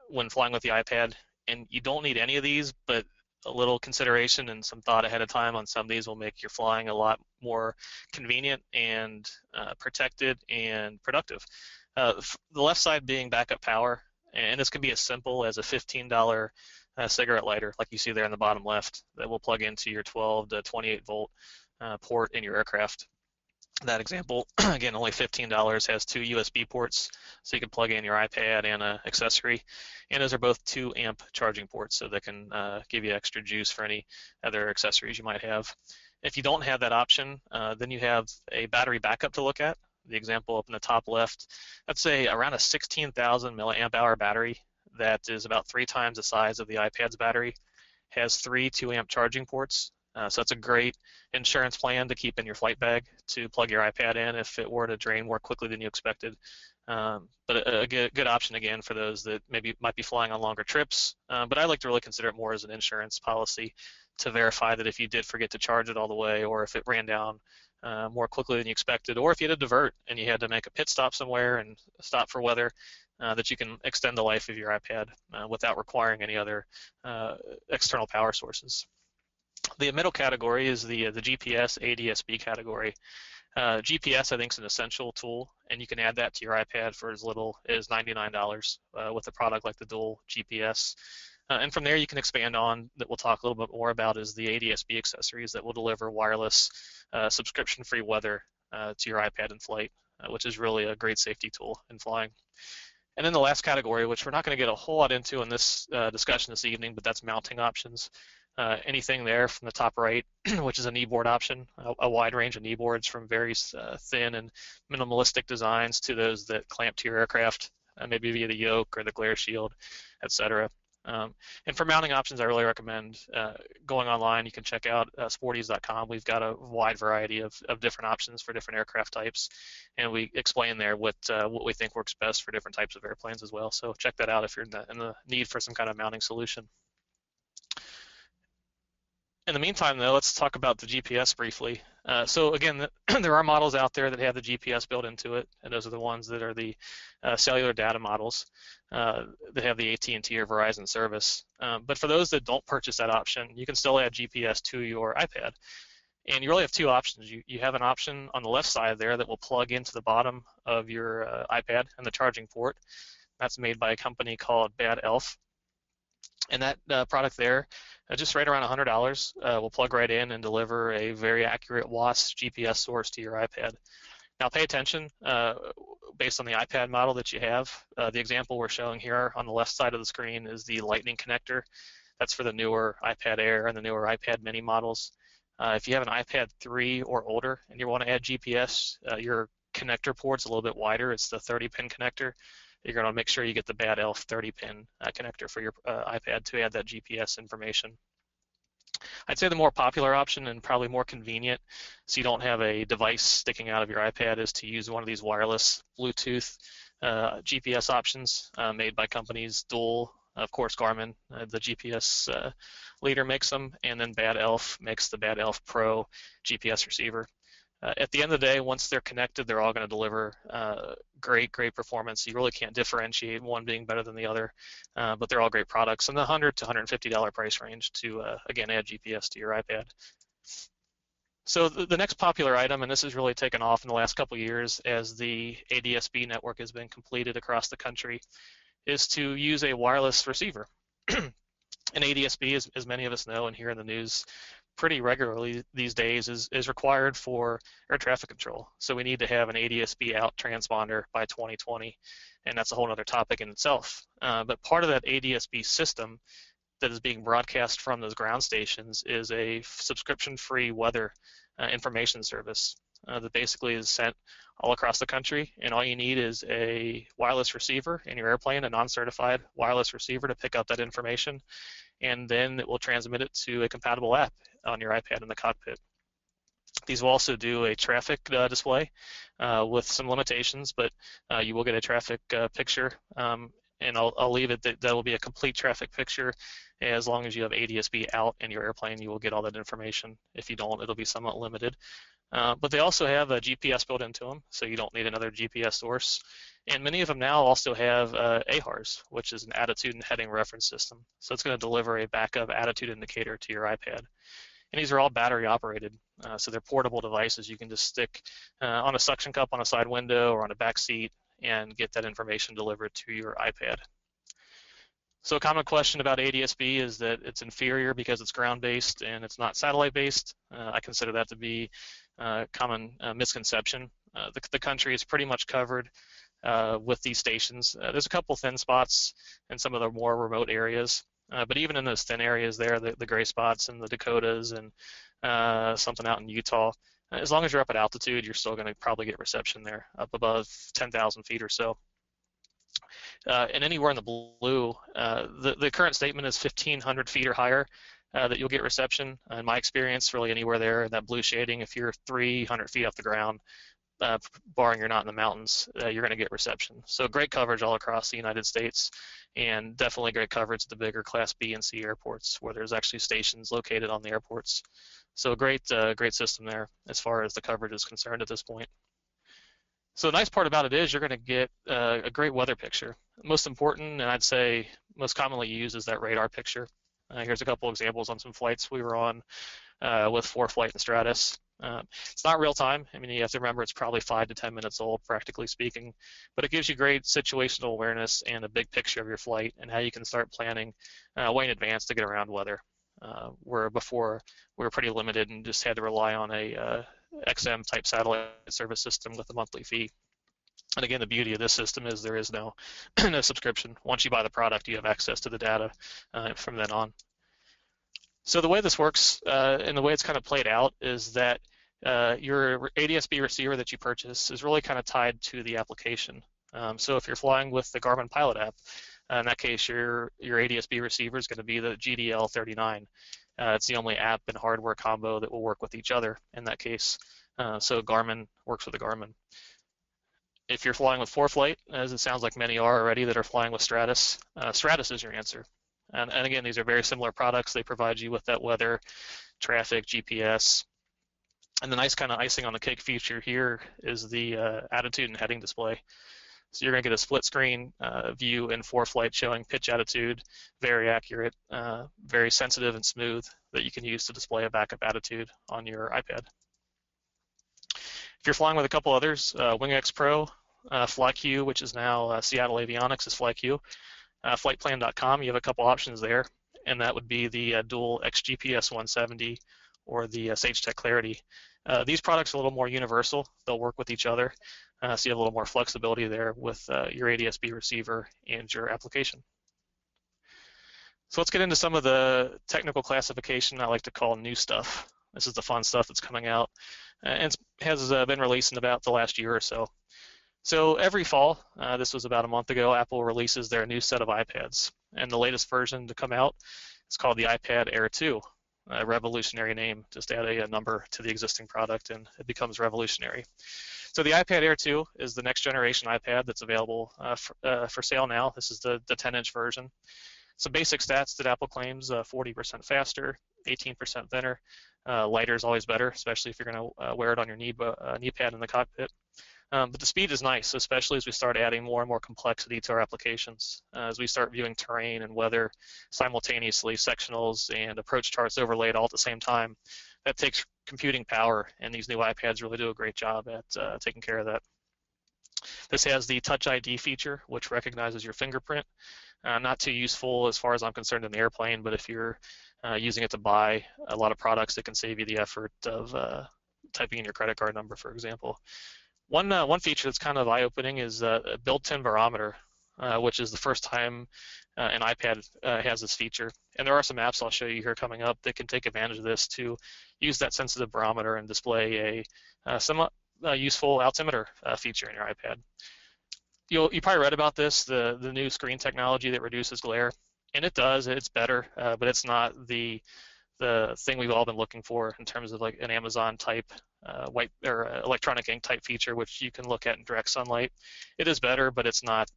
when flying with the iPad. And you don't need any of these, but a little consideration and some thought ahead of time on some of these will make your flying a lot more convenient and protected and productive. The left side being backup power, and this can be as simple as a $15 cigarette lighter, like you see there in the bottom left, that will plug into your 12 to 28 volt port in your aircraft. That example, again, only $15, has two USB ports, so you can plug in your iPad and an accessory. And those are both 2 amp charging ports, so they can give you extra juice for any other accessories you might have. If you don't have that option, then you have a battery backup to look at. The example up in the top left, let's say around a 16,000 milliamp hour battery that is about 3 times the size of the iPad's battery, has 3 2 amp charging ports. So that's a great insurance plan to keep in your flight bag to plug your iPad in if it were to drain more quickly than you expected. But a good option, again, for those that maybe might be flying on longer trips. But I like to really consider it more as an insurance policy to verify that if you did forget to charge it all the way, or if it ran down more quickly than you expected, or if you had to divert and you had to make a pit stop somewhere and stop for weather, that you can extend the life of your iPad without requiring any other external power sources. The middle category is the GPS ADS-B category. GPS, I think, is an essential tool, and you can add that to your iPad for as little as $99 with a product like the dual GPS. And from there, you can expand on, that we'll talk a little bit more about, is the ADS-B accessories that will deliver wireless subscription-free weather to your iPad in flight, which is really a great safety tool in flying. And then the last category, which we're not going to get a whole lot into in this discussion this evening, but that's mounting options. Anything there from the top right, which is a kneeboard option, a wide range of kneeboards from very thin and minimalistic designs to those that clamp to your aircraft, maybe via the yoke or the glare shield, etc. And for mounting options, I really recommend going online. You can check out sporties.com. We've got a wide variety of different options for different aircraft types, and we explain there what we think works best for different types of airplanes as well. So check that out if you're in the need for some kind of mounting solution. In the meantime, though, let's talk about the GPS briefly. So again, there are models out there that have the GPS built into it, and those are the ones that are the cellular data models that have the AT&T or Verizon service. But for those that don't purchase that option, you can still add GPS to your iPad. And you really have 2 options. You have an option on the left side there that will plug into the bottom of your iPad and the charging port. That's made by a company called Bad Elf. And that product there, just right around $100, will plug right in and deliver a very accurate WAAS GPS source to your iPad. Now pay attention, based on the iPad model that you have, the example we're showing here on the left side of the screen is the Lightning connector. That's for the newer iPad Air and the newer iPad Mini models. If you have an iPad 3 or older and you want to add GPS, your connector port's a little bit wider. It's the 30-pin connector. You're going to make sure you get the Bad Elf 30-pin connector for your iPad to add that GPS information. I'd say the more popular option and probably more convenient, so you don't have a device sticking out of your iPad, is to use one of these wireless Bluetooth GPS options made by companies. Dual, of course, Garmin, the GPS leader, makes them, and then Bad Elf makes the Bad Elf Pro GPS receiver. At the end of the day, once they're connected, they're all going to deliver great performance. You really can't differentiate one being better than the other, but they're all great products in the $100 to $150 price range to, again, add GPS to your iPad. So the next popular item, and this has really taken off in the last couple of years as the ADS-B network has been completed across the country, is to use a wireless receiver. An ADS-B, as many of us know and hear in the news pretty regularly these days, is required for air traffic control. So we need to have an ADS-B out transponder by 2020, and that's a whole other topic in itself. But part of that ADS-B system that is being broadcast from those ground stations is a subscription-free weather information service that basically is sent all across the country, and all you need is a wireless receiver in your airplane, a non-certified wireless receiver to pick up that information, and then it will transmit it to a compatible app on your iPad in the cockpit. These will also do a traffic display with some limitations, but you will get a traffic picture, and I'll leave it that will be a complete traffic picture. As long as you have ADS-B out in your airplane, you will get all that information. If you don't, it'll be somewhat limited. But they also have a GPS built into them, so you don't need another GPS source. And many of them now also have AHRS, which is an attitude and heading reference system. So it's going to deliver a backup attitude indicator to your iPad. And these are all battery operated, so they're portable devices you can just stick on a suction cup on a side window or on a back seat and get that information delivered to your iPad. So a common question about ADS-B is that it's inferior because it's ground-based and it's not satellite-based. I consider that to be a common misconception. The country is pretty much covered with these stations. There's a couple thin spots in some of the more remote areas, but even in those thin areas there, the gray spots in the Dakotas and something out in Utah, as long as you're up at altitude, you're still going to probably get reception there, up above 10,000 feet or so. And anywhere in the blue, the current statement is 1,500 feet or higher that you'll get reception. In my experience, really anywhere there, that blue shading, if you're 300 feet off the ground, barring you're not in the mountains, you're going to get reception. So great coverage all across the United States, and definitely great coverage at the bigger Class B and C airports where there's actually stations located on the airports. So great system there as far as the coverage is concerned at this point. So the nice part about it is you're going to get a great weather picture. Most important, and I'd say most commonly used, is that radar picture. Here's a couple examples on some flights we were on with ForeFlight and Stratus. It's not real time. I mean, you have to remember it's probably 5 to 10 minutes old, practically speaking, but it gives you great situational awareness and a big picture of your flight and how you can start planning way in advance to get around weather. Where before we were pretty limited and just had to rely on a XM type satellite service system with a monthly fee. And again, the beauty of this system is there is no subscription. Once you buy the product, you have access to the data from then on. So the way this works and the way it's kind of played out is that your ADS-B receiver that you purchase is really kind of tied to the application. So if you're flying with the Garmin Pilot app, in that case, your ADS-B receiver is going to be the GDL39. It's the only app and hardware combo that will work with each other in that case. So Garmin works with the Garmin. If you're flying with ForeFlight, as it sounds like many are already that are flying with Stratus, Stratus is your answer. And again, these are very similar products. They provide you with that weather, traffic, GPS. And the nice kind of icing on the cake feature here is the attitude and heading display. So you're going to get a split screen view in ForeFlight showing pitch attitude, very accurate, very sensitive and smooth, that you can use to display a backup attitude on your iPad. If you're flying with a couple others, WingX Pro, FlyQ, which is now Seattle Avionics, is FlyQ, flightplan.com, you have a couple options there, and that would be the dual XGPS 170 or the SageTech Clarity. These products are a little more universal. They'll work with each other, so you have a little more flexibility there with your ADS-B receiver and your application. So let's get into some of the technical classification I like to call new stuff. This is the fun stuff that's coming out, and has been released in about the last year or so. So every fall, this was about a month ago, Apple releases their new set of iPads. And the latest version to come out is called the iPad Air 2, a revolutionary name. Just add a number to the existing product and it becomes revolutionary. So the iPad Air 2 is the next generation iPad that's available for sale now. This is the 10-inch version. Some basic stats that Apple claims: 40% faster, 18% thinner. Lighter is always better, especially if you're going to wear it on your knee pad in the cockpit. But the speed is nice, especially as we start adding more and more complexity to our applications. As we start viewing terrain and weather simultaneously, sectionals and approach charts overlaid all at the same time, that takes computing power, and these new iPads really do a great job at taking care of that. This has the Touch ID feature, which recognizes your fingerprint. Not too useful as far as I'm concerned in the airplane, but if you're using it to buy a lot of products, it can save you the effort of typing in your credit card number, for example. One feature that's kind of eye-opening is a built-in barometer, which is the first time an iPad has this feature. And there are some apps I'll show you here coming up that can take advantage of this to use that sensitive barometer and display a somewhat useful altimeter feature in your iPad. You probably read about this, the new screen technology that reduces glare, and it does. It's better, but it's not the thing we've all been looking for in terms of like an Amazon type white or electronic ink type feature, which you can look at in direct sunlight. It is better, but it's not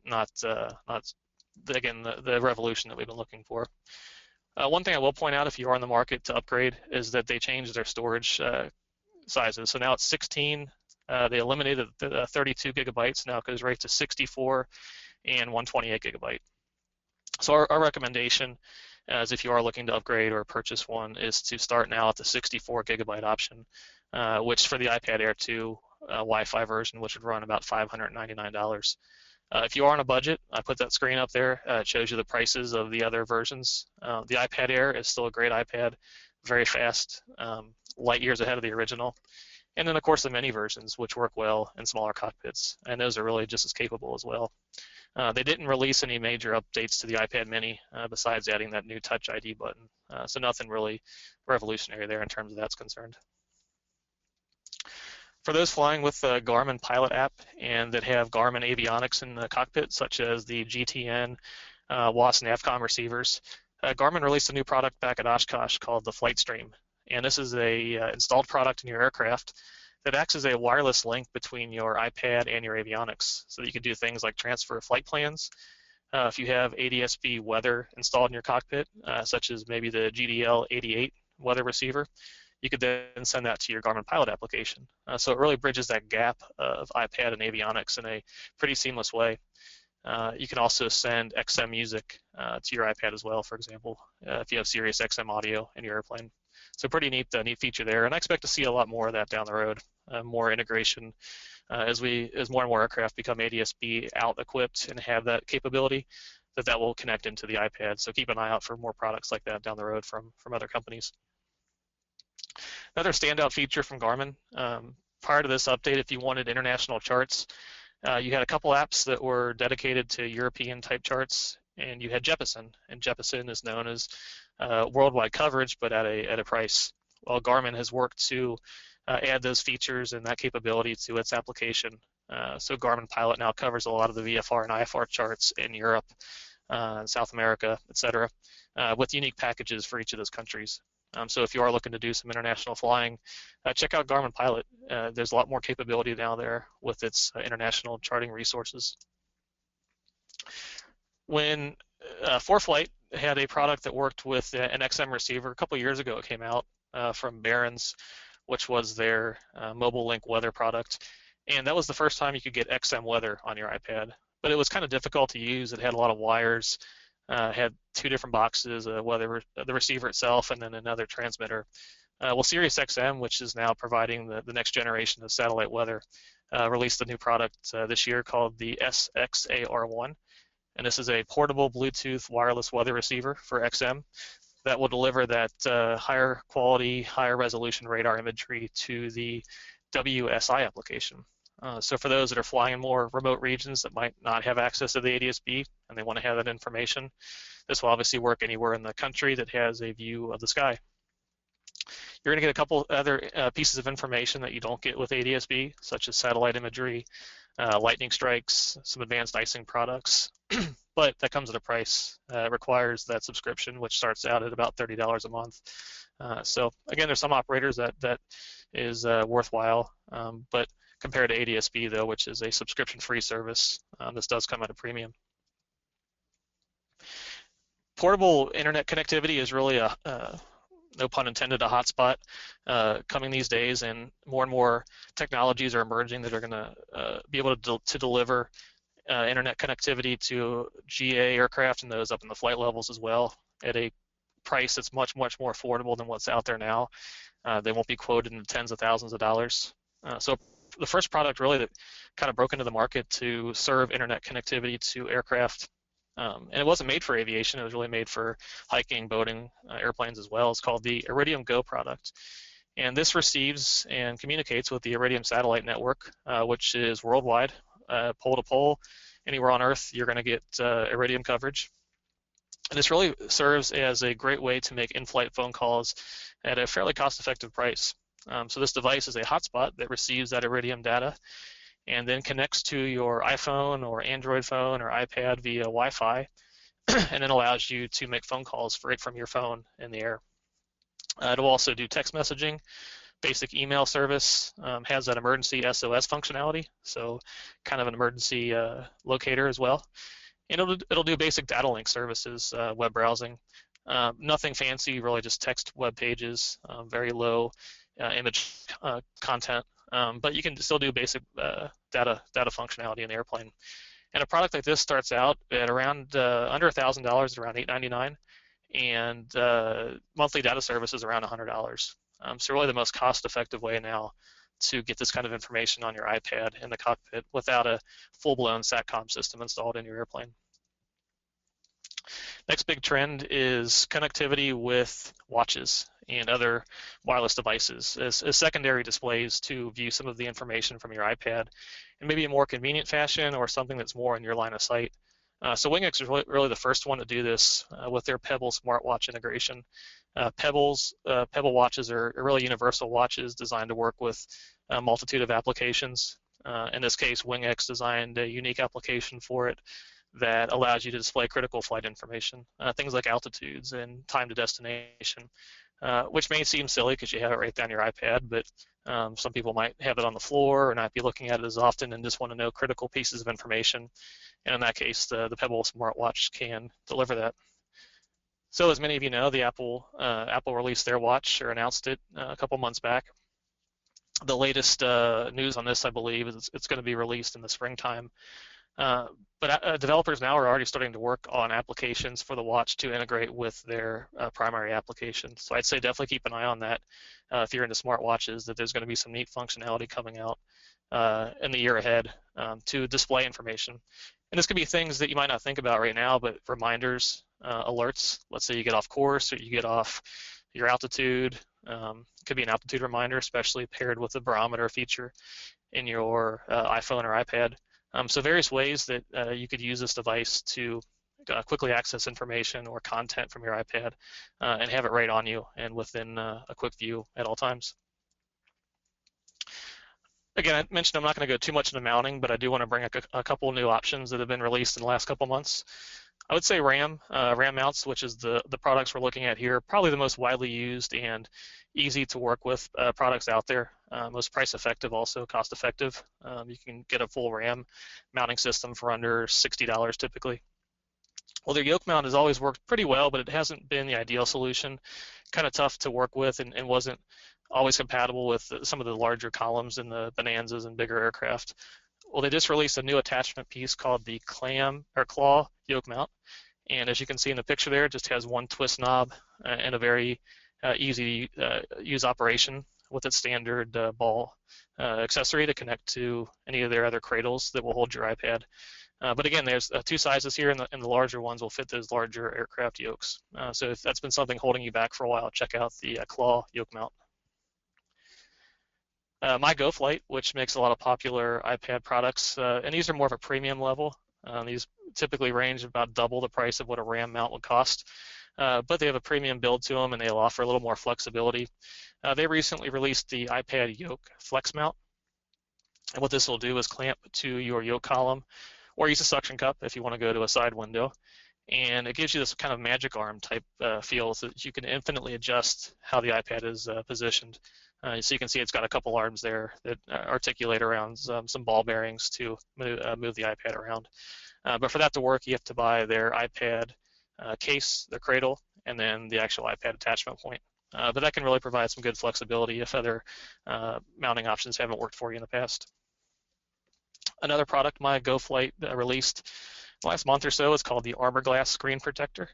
again the revolution that we've been looking for. One thing I will point out, if you are in the market to upgrade, is that they changed their storage sizes. So now it's 16. They eliminated the 32 gigabytes. Now it goes right to 64 and 128 gigabyte. So our recommendation, as if you are looking to upgrade or purchase one, is to start now at the 64 gigabyte option, which for the iPad Air 2 Wi-Fi version, which would run about $599. If you are on a budget, I put that screen up there. It shows you the prices of the other versions. The iPad Air is still a great iPad, very fast, light years ahead of the original. And then, of course, the mini versions, which work well in smaller cockpits, and those are really just as capable as well. They didn't release any major updates to the iPad mini besides adding that new Touch ID button, so nothing really revolutionary there in terms of that's concerned. For those flying with the Garmin Pilot app and that have Garmin avionics in the cockpit, such as the GTN, WAAS Navcom receivers, Garmin released a new product back at Oshkosh called the Flight Stream. And this is a installed product in your aircraft that acts as a wireless link between your iPad and your avionics. So that you can do things like transfer flight plans. If you have ADS-B weather installed in your cockpit, such as maybe the GDL 88 weather receiver, you could then send that to your Garmin Pilot application. So it really bridges that gap of iPad and avionics in a pretty seamless way. You can also send XM music to your iPad as well, for example, if you have Sirius XM audio in your airplane. So pretty neat feature there, and I expect to see a lot more of that down the road, more integration as more and more aircraft become ADS-B out equipped and have that capability, that will connect into the iPad. So keep an eye out for more products like that down the road from other companies. Another standout feature from Garmin, prior to this update, if you wanted international charts, you had a couple apps that were dedicated to European type charts, and you had Jeppesen, and Jeppesen is known as worldwide coverage, but at a price. Well, Garmin has worked to add those features and that capability to its application. So Garmin Pilot now covers a lot of the VFR and IFR charts in Europe, South America, etc., with unique packages for each of those countries. So if you are looking to do some international flying, check out Garmin Pilot. There's a lot more capability now there with its international charting resources. When ForeFlight had a product that worked with an XM receiver a couple years ago, it came out from Barron's, which was their mobile link weather product. And that was the first time you could get XM weather on your iPad. But it was kind of difficult to use. It had a lot of wires. Had two different boxes, the receiver itself and then another transmitter. Well, Sirius XM, which is now providing the next generation of satellite weather, released a new product this year called the SXAR1. And this is a portable Bluetooth wireless weather receiver for XM that will deliver that higher quality, higher resolution radar imagery to the WSI application. So for those that are flying in more remote regions that might not have access to the ADS-B and they want to have that information, this will obviously work anywhere in the country that has a view of the sky. You're going to get a couple other pieces of information that you don't get with ADS-B, such as satellite imagery, lightning strikes, some advanced icing products, but that comes at a price. It requires that subscription, which starts out at about $30 a month. So again, there's some operators that is worthwhile, but compared to ADS-B though, which is a subscription-free service, this does come at a premium. Portable internet connectivity is really no pun intended, a hotspot coming these days, and more technologies are emerging that are going to be able to deliver internet connectivity to GA aircraft and those up in the flight levels as well at a price that's much more affordable than what's out there now. They won't be quoted in tens of thousands of dollars. So the first product really that kind of broke into the market to serve internet connectivity to aircraft, and it wasn't made for aviation, it was really made for hiking, boating, airplanes as well. It's called the Iridium GO product. And this receives and communicates with the Iridium satellite network, which is worldwide, pole to pole. Anywhere on Earth, you're going to get Iridium coverage. And this really serves as a great way to make in-flight phone calls at a fairly cost-effective price. So this device is a hotspot that receives that Iridium data and then connects to your iPhone or Android phone or iPad via Wi-Fi, and then allows you to make phone calls right from your phone in the air. It'll also do text messaging, basic email service, has that emergency SOS functionality, so kind of an emergency locator as well. And it'll do basic data link services, web browsing, nothing fancy, really just text web pages, very low image content, but you can still do basic data functionality in the airplane. And a product like this starts out at around under $1,000, around $899, and monthly data service is around $100. So really the most cost-effective way now to get this kind of information on your iPad in the cockpit without a full-blown SATCOM system installed in your airplane. Next big trend is connectivity with watches and other wireless devices as secondary displays to view some of the information from your iPad in maybe a more convenient fashion or something that's more in your line of sight. So WingX is really the first one to do this with their Pebble smartwatch integration. Pebble watches are really universal watches designed to work with a multitude of applications. In this case, WingX designed a unique application for it that allows you to display critical flight information, things like altitudes and time to destination, which may seem silly because you have it right there on your iPad, but some people might have it on the floor or not be looking at it as often and just want to know critical pieces of information. And in that case, the Pebble smartwatch can deliver that. So as many of you know, the Apple released their watch or announced it a couple months back. The latest news on this, I believe, is it's going to be released in the springtime. But developers now are already starting to work on applications for the watch to integrate with their primary applications. So I'd say definitely keep an eye on that if you're into smartwatches, that there's going to be some neat functionality coming out in the year ahead to display information. And this could be things that you might not think about right now, but reminders, alerts. Let's say you get off course or you get off your altitude. Could be an altitude reminder, especially paired with the barometer feature in your iPhone or iPad. So various ways that you could use this device to quickly access information or content from your iPad and have it right on you and within a quick view at all times. Again, I mentioned I'm not going to go too much into mounting, but I do want to bring a couple of new options that have been released in the last couple months. I would say RAM mounts, which is the products we're looking at here, probably the most widely used and easy to work with products out there. Most price effective, also cost effective. You can get a full RAM mounting system for under $60 typically. Well, their yoke mount has always worked pretty well, but it hasn't been the ideal solution. Kind of tough to work with and wasn't always compatible with some of the larger columns in the Bonanzas and bigger aircraft. Well, they just released a new attachment piece called the claw yoke mount. And as you can see in the picture there, it just has one twist knob and a very easy use operation with its standard ball accessory to connect to any of their other cradles that will hold your iPad. But again, there's two sizes here, and the larger ones will fit those larger aircraft yokes. So if that's been something holding you back for a while, check out the claw yoke mount. My GoFlight, which makes a lot of popular iPad products, and these are more of a premium level. These typically range about double the price of what a RAM mount would cost, but they have a premium build to them and they'll offer a little more flexibility. They recently released the iPad yoke flex mount, and what this will do is clamp to your yoke column or use a suction cup if you want to go to a side window. And it gives you this kind of magic arm type feel so that you can infinitely adjust how the iPad is positioned. So you can see it's got a couple arms there that articulate around some ball bearings to move the iPad around. But for that to work, you have to buy their iPad case, their cradle, and then the actual iPad attachment point. But that can really provide some good flexibility if other mounting options haven't worked for you in the past. Another product my GoFlight released last month or so is called the Armor Glass Screen Protector.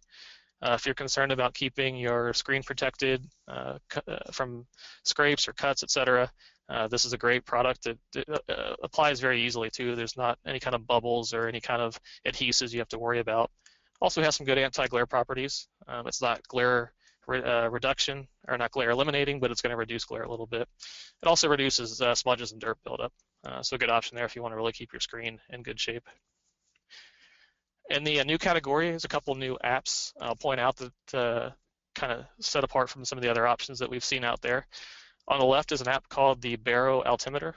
If you're concerned about keeping your screen protected from scrapes or cuts, etc., this is a great product that applies very easily too. There's not any kind of bubbles or any kind of adhesives you have to worry about. Also has some good anti-glare properties. It's not glare reduction, or not glare eliminating, but it's going to reduce glare a little bit. It also reduces smudges and dirt buildup. So a good option there if you want to really keep your screen in good shape. In the new category, there's a couple new apps I'll point out that kind of set apart from some of the other options that we've seen out there. On the left is an app called the Baro Altimeter.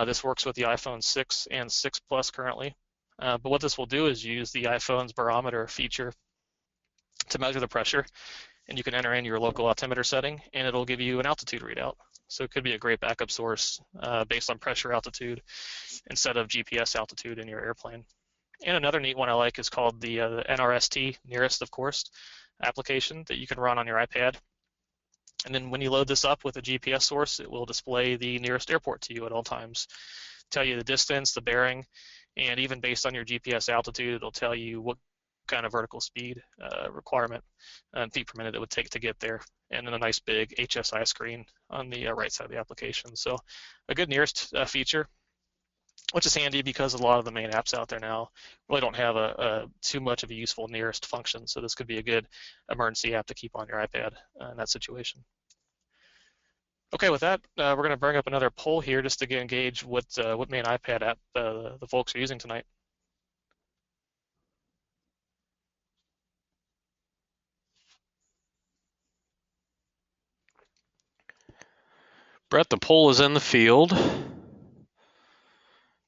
This works with the iPhone 6 and 6 Plus currently. But what this will do is use the iPhone's barometer feature to measure the pressure. And you can enter in your local altimeter setting, and it'll give you an altitude readout. So it could be a great backup source based on pressure altitude instead of GPS altitude in your airplane. And another neat one I like is called the NRST, nearest of course, application that you can run on your iPad. And then when you load this up with a GPS source, it will display the nearest airport to you at all times, tell you the distance, the bearing, and even based on your GPS altitude, it'll tell you what kind of vertical speed requirement and feet per minute it would take to get there, and then a nice big HSI screen on the right side of the application. So a good nearest feature, which is handy because a lot of the main apps out there now really don't have too much of a useful nearest function. So this could be a good emergency app to keep on your iPad in that situation. Okay, with that, we're going to bring up another poll here just to engage what main iPad app the folks are using tonight. Brett, the poll is in the field. And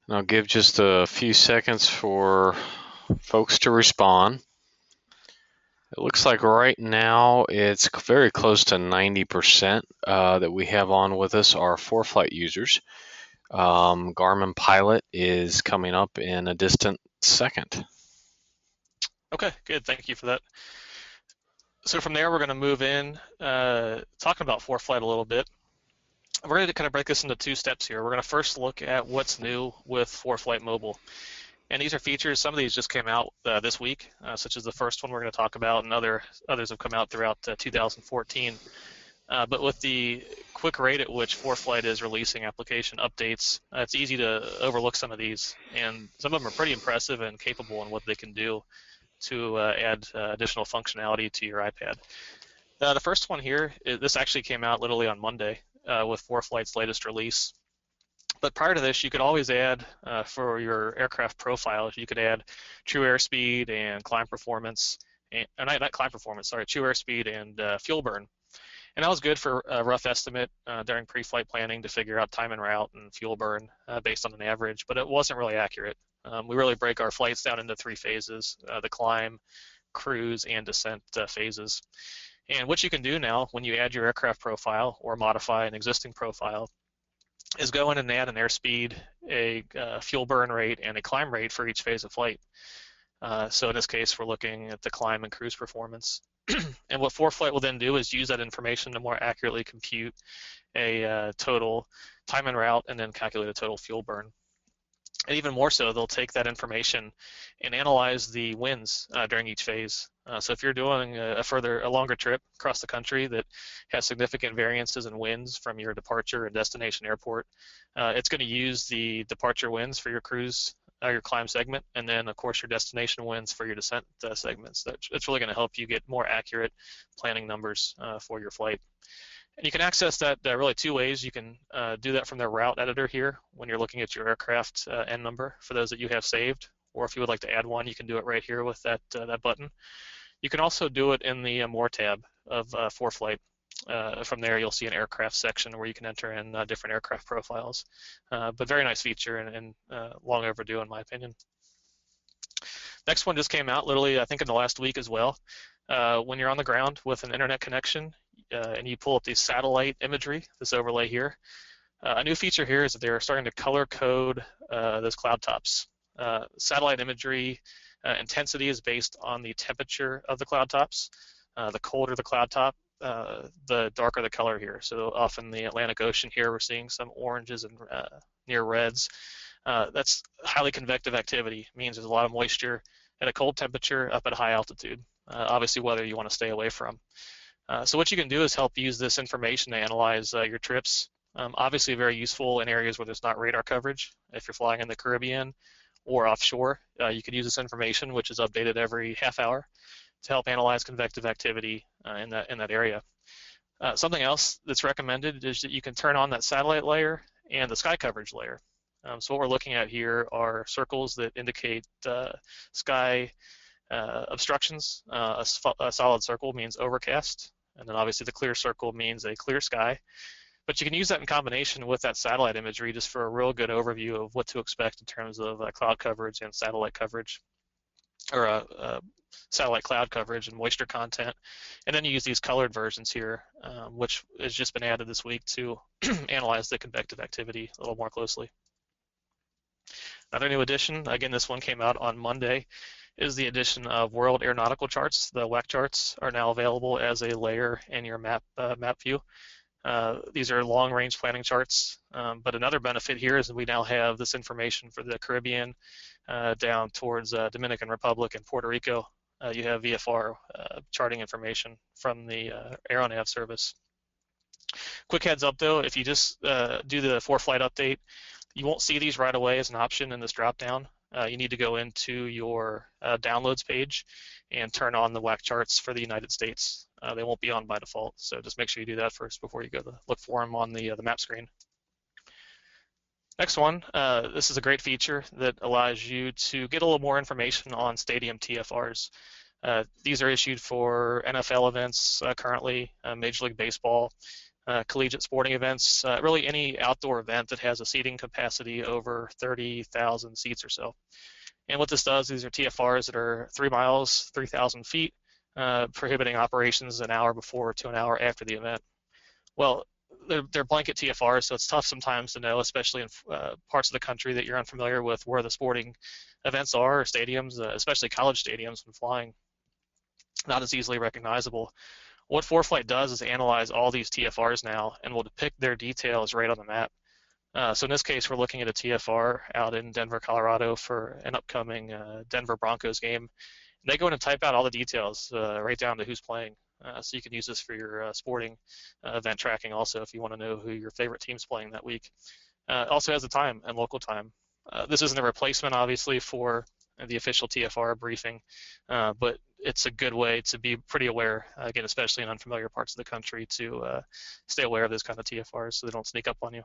I'll give just a few seconds for folks to respond. It looks like right now it's very close to 90% that we have on with us are ForeFlight users. Garmin Pilot is coming up in a distant second. Okay, good. Thank you for that. So from there, we're going to move in talking about ForeFlight a little bit. We're going to kind of break this into two steps here. We're going to first look at what's new with ForeFlight Mobile. And these are features, some of these just came out this week, such as the first one we're going to talk about, and others have come out throughout 2014. But with the quick rate at which ForeFlight is releasing application updates, it's easy to overlook some of these. And some of them are pretty impressive and capable in what they can do to add additional functionality to your iPad. The first one here, this actually came out literally on Monday with ForeFlight's latest release. But prior to this, you could always add, for your aircraft profiles, you could add true airspeed and climb performance, not climb performance, sorry, true airspeed and fuel burn. And that was good for a rough estimate during pre-flight planning to figure out time and route and fuel burn based on an average, but it wasn't really accurate. We really break our flights down into three phases, the climb, cruise, and descent phases. And what you can do now when you add your aircraft profile or modify an existing profile is go in and add an airspeed, a fuel burn rate, and a climb rate for each phase of flight. So in this case, we're looking at the climb and cruise performance. And what ForeFlight will then do is use that information to more accurately compute a total time and route and then calculate a total fuel burn. And even more so, they'll take that information and analyze the winds during each phase. So if you're doing a longer trip across the country that has significant variances in winds from your departure and destination airport, it's going to use the departure winds for your cruise, your climb segment, and then of course your destination winds for your descent segments. It's really going to help you get more accurate planning numbers for your flight. And you can access that really two ways. You can do that from the route editor here when you're looking at your aircraft N number for those that you have saved, or if you would like to add one, you can do it right here with that button. You can also do it in the More tab of ForeFlight. From there, you'll see an aircraft section where you can enter in different aircraft profiles. But very nice feature and long overdue in my opinion. Next one just came out literally, I think, in the last week as well. When you're on the ground with an internet connection and you pull up the satellite imagery, this overlay here, a new feature here is that they're starting to color code those cloud tops. Satellite imagery intensity is based on the temperature of the cloud tops. The colder the cloud top, the darker the color here. So often the Atlantic Ocean here, we're seeing some oranges and near reds. That's highly convective activity. It means there's a lot of moisture at a cold temperature up at high altitude. Obviously weather you want to stay away from. So what you can do is help use this information to analyze your trips. Obviously very useful in areas where there's not radar coverage. If you're flying in the Caribbean or offshore, you can use this information, which is updated every half hour, to help analyze convective activity in that area. Something else that's recommended is that you can turn on that satellite layer and the sky coverage layer. So what we're looking at here are circles that indicate sky obstructions. A solid circle means overcast, and then obviously the clear circle means a clear sky. But you can use that in combination with that satellite imagery just for a real good overview of what to expect in terms of cloud coverage and satellite coverage, or satellite cloud coverage and moisture content. And then you use these colored versions here, which has just been added this week to analyze the convective activity a little more closely. Another new addition, again, this one came out on Monday, is the addition of World Aeronautical Charts. The WAAC charts are now available as a layer in your map view. These are long-range planning charts, but another benefit here is that we now have this information for the Caribbean down towards Dominican Republic and Puerto Rico. You have VFR charting information from the Aeronav service. Quick heads up though, if you just do the ForeFlight update, you won't see these right away as an option in this drop-down. You need to go into your downloads page and turn on the WAAC charts for the United States. They won't be on by default, so just make sure you do that first before you go to look for them on the map screen. Next one, this is a great feature that allows you to get a little more information on stadium TFRs. These are issued for NFL events currently, Major League Baseball, collegiate sporting events, really any outdoor event that has a seating capacity over 30,000 seats or so. And what this does, these are TFRs that are 3 miles, 3,000 feet, prohibiting operations an hour before to an hour after the event. Well, they're blanket TFRs, so it's tough sometimes to know, especially in parts of the country that you're unfamiliar with where the sporting events are, or stadiums, especially college stadiums when flying, not as easily recognizable. What ForeFlight does is analyze all these TFRs now and will depict their details right on the map. So in this case, we're looking at a TFR out in Denver, Colorado for an upcoming Denver Broncos game. They go in and type out all the details right down to who's playing. So you can use this for your sporting event tracking also if you want to know who your favorite team's playing that week. It also has the time and local time. This isn't a replacement, obviously, for the official TFR briefing, but it's a good way to be pretty aware, again, especially in unfamiliar parts of the country, to stay aware of those kind of TFRs so they don't sneak up on you.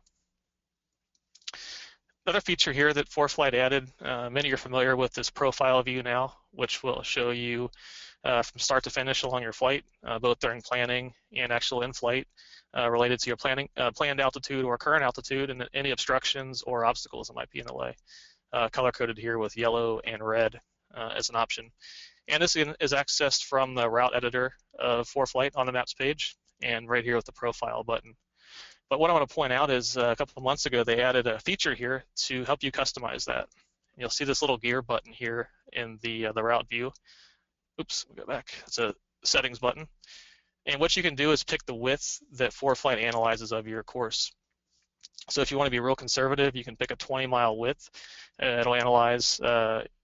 Another feature here that ForeFlight added, many are familiar with this profile view now, which will show you from start to finish along your flight, both during planning and actual in-flight, related to your planned altitude or current altitude, and any obstructions or obstacles that might be in the way. Color-coded here with yellow and red as an option. And this is accessed from the route editor of ForeFlight on the maps page, and right here with the profile button. But what I want to point out is a couple of months ago they added a feature here to help you customize that. You'll see this little gear button here in the route view. Oops, we'll go back. It's a settings button. And what you can do is pick the width that ForeFlight analyzes of your course. So if you want to be real conservative, you can pick a 20-mile width. It'll analyze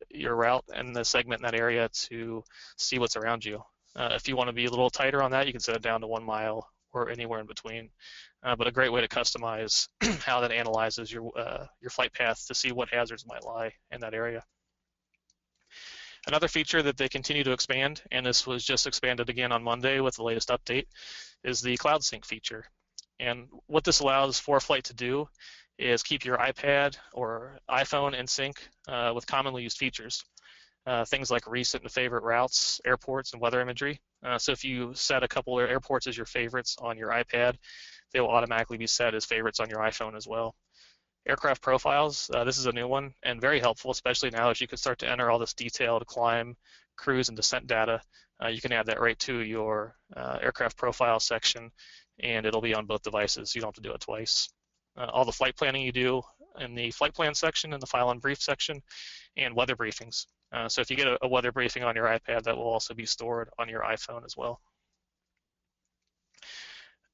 your route and the segment in that area to see what's around you. If you want to be a little tighter on that, you can set it down to 1 mile or anywhere in between. But a great way to customize how that analyzes your flight path to see what hazards might lie in that area. Another feature that they continue to expand, and this was just expanded again on Monday with the latest update, is the cloud sync feature. And what this allows ForeFlight to do is keep your iPad or iPhone in sync with commonly used features. Things like recent and favorite routes, airports, and weather imagery. So if you set a couple of airports as your favorites on your iPad, they will automatically be set as favorites on your iPhone as well. Aircraft profiles, this is a new one and very helpful, especially now as you can start to enter all this detailed climb, cruise, and descent data. You can add that right to your aircraft profile section, and it'll be on both devices. You don't have to do it twice. All the flight planning you do in the flight plan section and the file and brief section, and weather briefings. So if you get a weather briefing on your iPad, that will also be stored on your iPhone as well.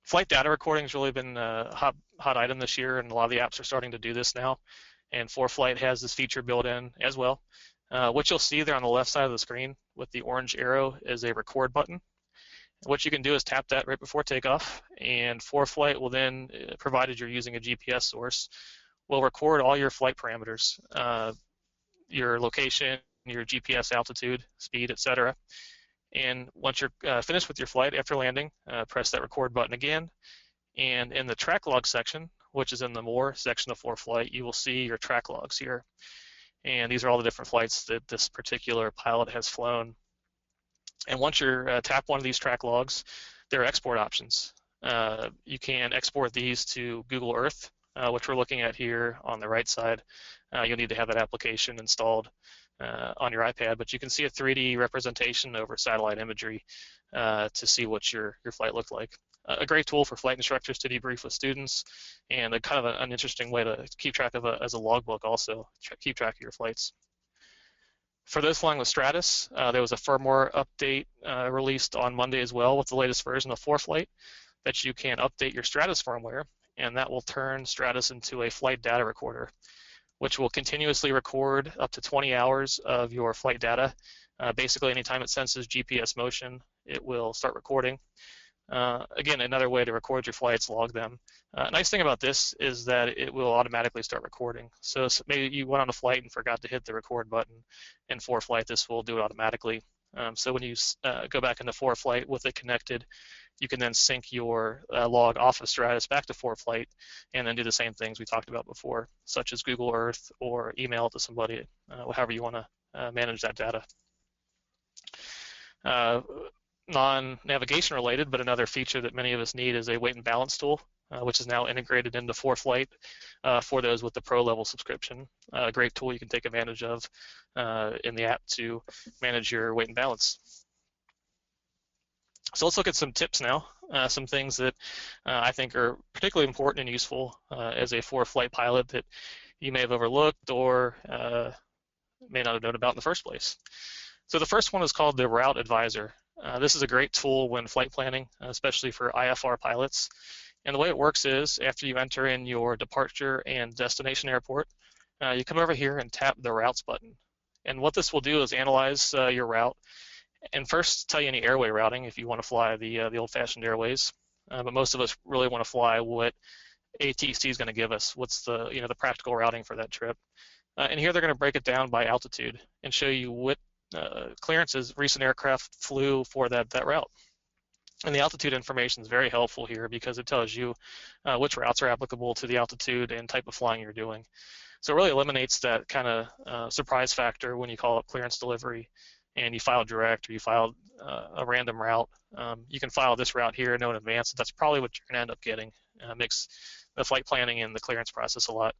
Flight data recording has really been a hot item this year, and a lot of the apps are starting to do this now. And ForeFlight has this feature built in as well. What you'll see there on the left side of the screen with the orange arrow is a record button. What you can do is tap that right before takeoff, and ForeFlight will then, provided you're using a GPS source, will record all your flight parameters, your location, your GPS altitude, speed, etc. And once you're finished with your flight after landing, press that record button again. And in the track log section, which is in the More section of ForeFlight, you will see your track logs here. And these are all the different flights that this particular pilot has flown. And once you tap one of these track logs, there are export options. You can export these to Google Earth, which we're looking at here on the right side. You'll need to have that application installed on your iPad, but you can see a 3D representation over satellite imagery to see what your flight looked like. A great tool for flight instructors to debrief with students, and a kind of an interesting way to keep track of as a logbook also, keep track of your flights. For those flying with Stratus, there was a firmware update released on Monday as well with the latest version of ForeFlight that you can update your Stratus firmware, and that will turn Stratus into a flight data recorder, which will continuously record up to 20 hours of your flight data. Basically, anytime it senses GPS motion, it will start recording. Again, another way to record your flights, log them. Nice thing about this is that it will automatically start recording. So maybe you went on a flight and forgot to hit the record button in ForeFlight, this will do it automatically. So when you go back into ForeFlight with it connected, you can then sync your log off of Stratus back to ForeFlight and then do the same things we talked about before, such as Google Earth or email it to somebody, however you want to manage that data. Non-navigation related, but another feature that many of us need is a weight and balance tool, which is now integrated into ForeFlight for those with the pro level subscription. A great tool you can take advantage of in the app to manage your weight and balance. So let's look at some tips now, some things that I think are particularly important and useful as a ForeFlight pilot that you may have overlooked or may not have known about in the first place. So the first one is called the Route Advisor. This is a great tool when flight planning, especially for IFR pilots. And the way it works is after you enter in your departure and destination airport, you come over here and tap the Routes button. And what this will do is analyze your route and first tell you any airway routing if you want to fly the old-fashioned airways. But most of us really want to fly what ATC is going to give us. What's the the practical routing for that trip? And here they're going to break it down by altitude and show you what clearances recent aircraft flew for that route. And the altitude information is very helpful here because it tells you which routes are applicable to the altitude and type of flying you're doing. So it really eliminates that kind of surprise factor when you call up clearance delivery and you file direct or you file a random route. You can file this route here, know in advance. That's probably what you're going to end up getting. Makes the flight planning and the clearance process a lot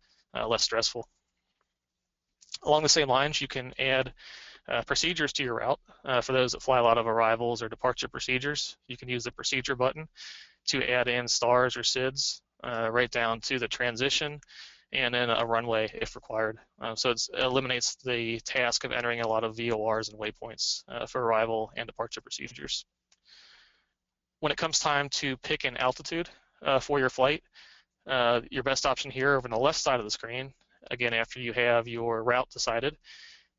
less stressful. Along the same lines, you can add procedures to your route. For those that fly a lot of arrivals or departure procedures, you can use the procedure button to add in stars or SIDs right down to the transition and then a runway if required. So it eliminates the task of entering a lot of VORs and waypoints for arrival and departure procedures. When it comes time to pick an altitude for your flight, your best option here over on the left side of the screen, again after you have your route decided,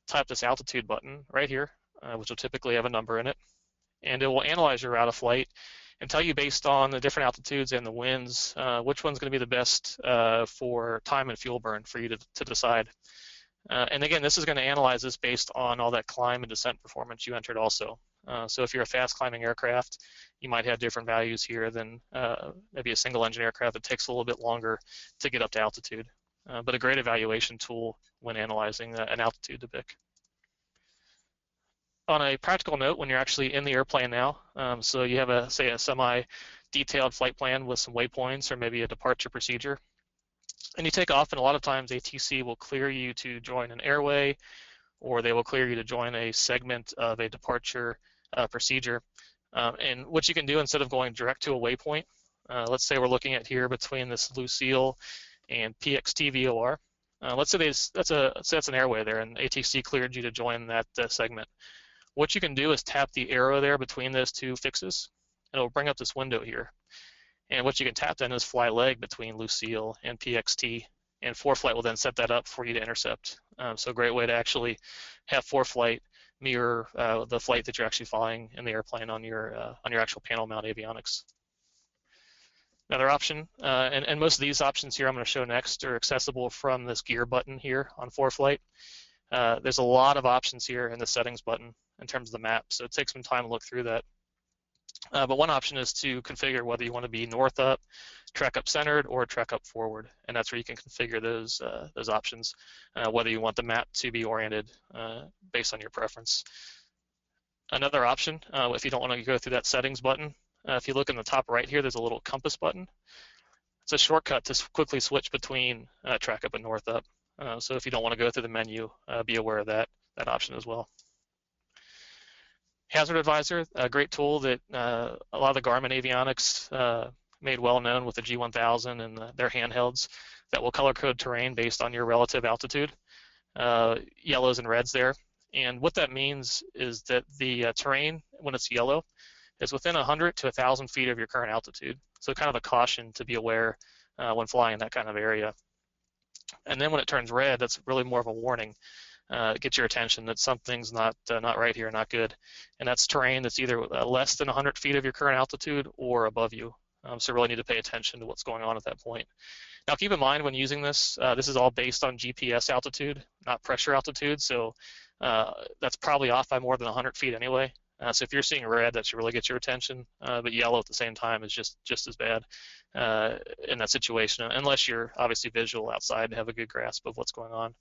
type this altitude button right here, which will typically have a number in it, and it will analyze your route of flight and tell you based on the different altitudes and the winds, which one's going to be the best for time and fuel burn for you to decide. And again, this is going to analyze this based on all that climb and descent performance you entered also. So if you're a fast climbing aircraft, you might have different values here than maybe a single engine aircraft that takes a little bit longer to get up to altitude. But a great evaluation tool when analyzing an altitude to pick. On a practical note, when you're actually in the airplane now, so you have say a semi-detailed flight plan with some waypoints or maybe a departure procedure, and you take off, and a lot of times ATC will clear you to join an airway, or they will clear you to join a segment of a departure procedure. And what you can do instead of going direct to a waypoint, let's say we're looking at here between this Lucille and PXT VOR. Let's say that's an airway there, and ATC cleared you to join that segment. What you can do is tap the arrow there between those two fixes, and it'll bring up this window here. And what you can tap then is fly leg between Lucille and PXT, and ForeFlight will then set that up for you to intercept. So a great way to actually have ForeFlight mirror the flight that you're actually flying in the airplane on your actual panel mount avionics. Another option, and most of these options here I'm going to show next are accessible from this gear button here on ForeFlight. There's a lot of options here in the settings button in terms of the map, so it takes some time to look through that. But one option is to configure whether you want to be north up, track up centered, or track up forward, and that's where you can configure those options, whether you want the map to be oriented based on your preference. Another option, if you don't want to go through that settings button, if you look in the top right here, there's a little compass button. It's a shortcut to quickly switch between track up and north up. So if you don't want to go through the menu, be aware of that option as well. Hazard Advisor, a great tool that a lot of the Garmin avionics made well known with the G1000 and their handhelds that will color code terrain based on your relative altitude, yellows and reds there. And what that means is that the terrain, when it's yellow, is within 100 to 1,000 feet of your current altitude. So kind of a caution to be aware when flying in that kind of area. And then when it turns red, that's really more of a warning. Get your attention that something's not right here, not good. And that's terrain that's either less than 100 feet of your current altitude or above you. So really need to pay attention to what's going on at that point. Now keep in mind when using this, this is all based on GPS altitude, not pressure altitude. So that's probably off by more than 100 feet anyway. So if you're seeing red, that should really get your attention, but yellow at the same time is just as bad in that situation, unless you're obviously visual outside and have a good grasp of what's going on.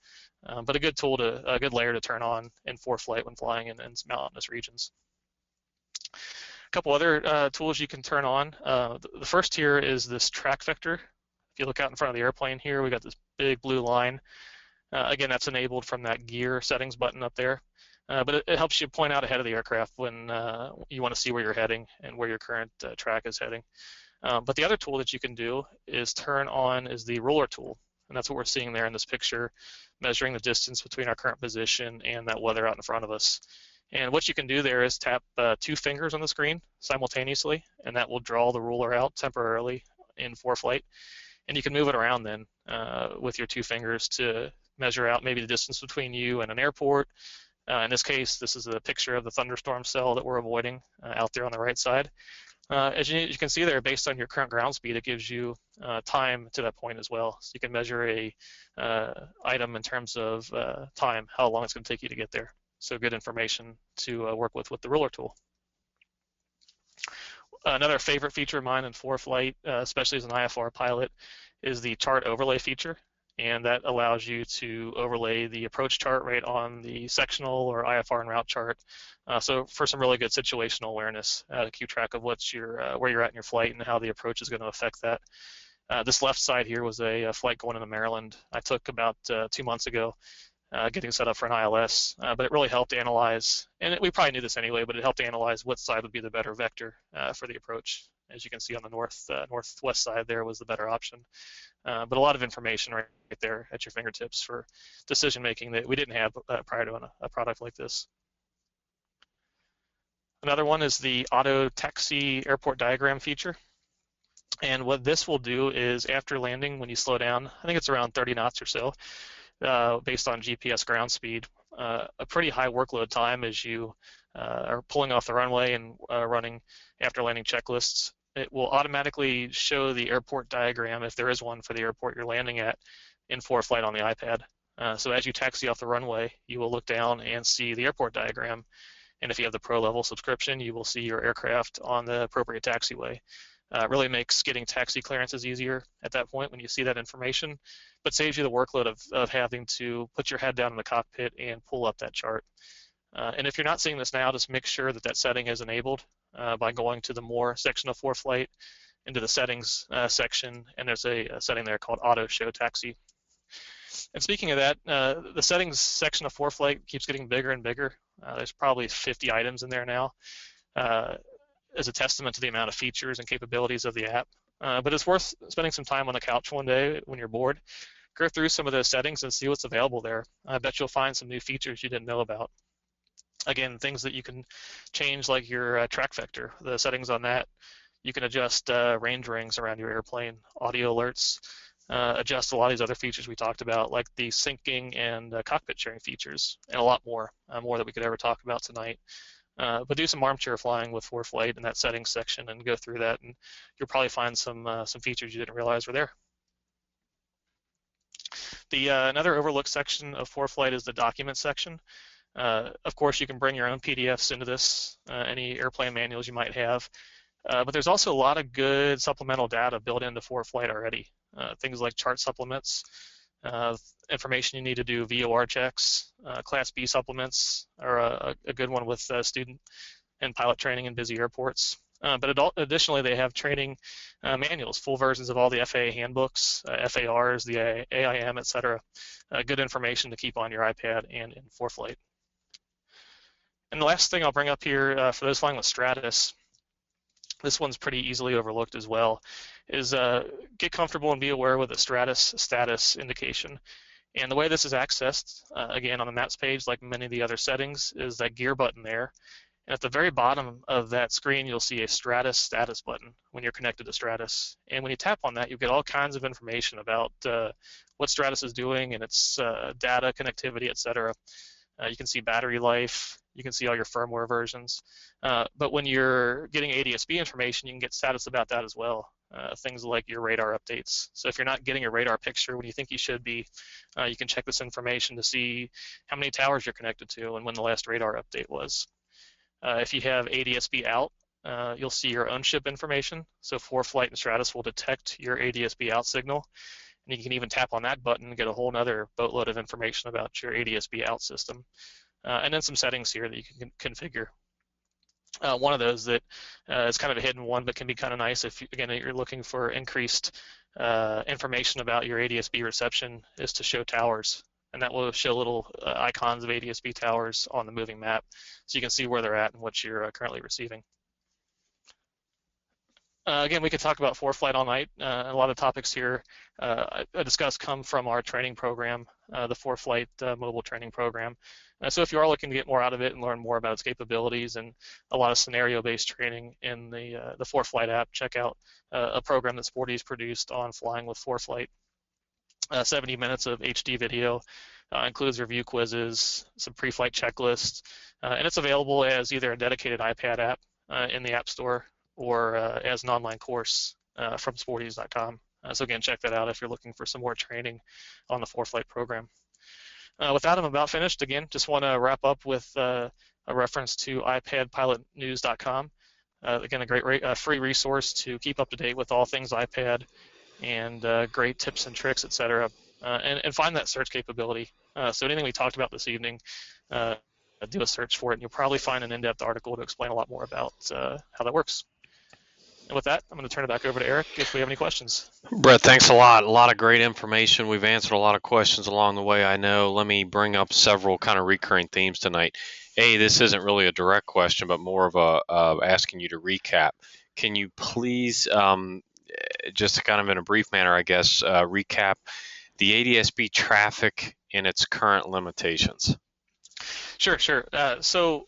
But a good tool a good layer to turn on in ForeFlight when flying in mountainous regions. A couple other tools you can turn on. The first here is this track vector. If you look out in front of the airplane here, we got this big blue line. Again, that's enabled from that gear settings button up there. But it helps you point out ahead of the aircraft when you want to see where you're heading and where your current track is heading. But the other tool that you can do is turn on is the ruler tool. And that's what we're seeing there in this picture, measuring the distance between our current position and that weather out in front of us. And what you can do there is tap 2 fingers on the screen simultaneously, and that will draw the ruler out temporarily in ForeFlight. And you can move it around then with your 2 fingers to measure out maybe the distance between you and an airport. In this case, this is a picture of the thunderstorm cell that we're avoiding out there on the right side. As you can see there, based on your current ground speed, it gives you time to that point as well. So you can measure a item in terms of time, how long it's going to take you to get there. So good information to work with the ruler tool. Another favorite feature of mine in ForeFlight, especially as an IFR pilot, is the chart overlay feature. And that allows you to overlay the approach chart right on the sectional or IFR and route chart. So for some really good situational awareness, to keep track of where you're at in your flight and how the approach is going to affect that. This left side here was a flight going into Maryland I took about 2 months ago, getting set up for an ILS. But it really helped analyze, and we probably knew this anyway, but it helped analyze what side would be the better vector for the approach. As you can see on the northwest side there was the better option. But a lot of information right there at your fingertips for decision making that we didn't have prior to a product like this. Another one is the auto taxi airport diagram feature. And what this will do is after landing, when you slow down, I think it's around 30 knots or so, based on GPS ground speed, a pretty high workload time as you are pulling off the runway and running after landing checklists. It will automatically show the airport diagram, if there is one for the airport you're landing at, in ForeFlight on the iPad. So as you taxi off the runway, you will look down and see the airport diagram. And if you have the pro level subscription, you will see your aircraft on the appropriate taxiway. It really makes getting taxi clearances easier at that point when you see that information, but saves you the workload of having to put your head down in the cockpit and pull up that chart. And if you're not seeing this now, just make sure that that setting is enabled by going to the More section of ForeFlight, into the Settings section, and there's a setting there called Auto Show Taxi. And speaking of that, the Settings section of ForeFlight keeps getting bigger and bigger. There's probably 50 items in there now, as a testament to the amount of features and capabilities of the app. But it's worth spending some time on the couch one day when you're bored. Go through some of those settings and see what's available there. I bet you'll find some new features you didn't know about. Again, things that you can change, like your track vector, the settings on that. You can adjust range rings around your airplane, audio alerts, adjust a lot of these other features we talked about, like the syncing and cockpit sharing features, and a lot more, more that we could ever talk about tonight. But do some armchair flying with ForeFlight in that settings section and go through that, and you'll probably find some features you didn't realize were there. The another overlooked section of ForeFlight is the document section. Of course, you can bring your own PDFs into this, any airplane manuals you might have. But there's also a lot of good supplemental data built into ForeFlight already. Things like chart supplements, information you need to do VOR checks, Class B supplements are a good one with student and pilot training in busy airports. But additionally, they have training manuals, full versions of all the FAA handbooks, FARs, the AIM, etc. Good information to keep on your iPad and in ForeFlight. And the last thing I'll bring up here for those flying with Stratus, this one's pretty easily overlooked as well, is get comfortable and be aware with the Stratus status indication. And the way this is accessed, again, on the maps page, like many of the other settings, is that gear button there. And at the very bottom of that screen, you'll see a Stratus status button when you're connected to Stratus. And when you tap on that, you get all kinds of information about what Stratus is doing and its data, connectivity, etc. You can see battery life. You can see all your firmware versions. But when you're getting ADS-B information, you can get status about that as well. Things like your radar updates. So if you're not getting a radar picture when you think you should be, you can check this information to see how many towers you're connected to and when the last radar update was. If you have ADS-B out, you'll see your own ship information. So ForeFlight and Stratus will detect your ADS-B out signal. And you can even tap on that button and get a whole other boatload of information about your ADS-B out system. And then some settings here that you can configure. One of those that is kind of a hidden one, but can be kind of nice if, again, you're looking for increased information about your ADS-B reception, is to show towers. And that will show little icons of ADS-B towers on the moving map, so you can see where they're at and what you're currently receiving. Again, we could talk about ForeFlight all night. A lot of topics here I discussed come from our training program, the ForeFlight Mobile training program. So if you are looking to get more out of it and learn more about its capabilities and a lot of scenario-based training in the ForeFlight app, check out a program that Sporty's produced on flying with ForeFlight. 70 minutes of HD video, includes review quizzes, some pre-flight checklists, and it's available as either a dedicated iPad app in the App Store or as an online course from sporties.com. So again, check that out if you're looking for some more training on the ForeFlight program. With that, I'm about finished. Again, just want to wrap up with a reference to iPadPilotNews.com. Again, a great free resource to keep up to date with all things iPad and great tips and tricks, etc. And find that search capability. So anything we talked about this evening, do a search for it, and you'll probably find an in-depth article to explain a lot more about how that works. And with that, I'm going to turn it back over to Eric if we have any questions. Brett, thanks a lot. A lot of great information. We've answered a lot of questions along the way, I know. Let me bring up several kind of recurring themes tonight. This isn't really a direct question, but more of a asking you to recap. Can you please, just kind of in a brief manner, I guess, recap the ADS-B traffic and its current limitations? Sure. So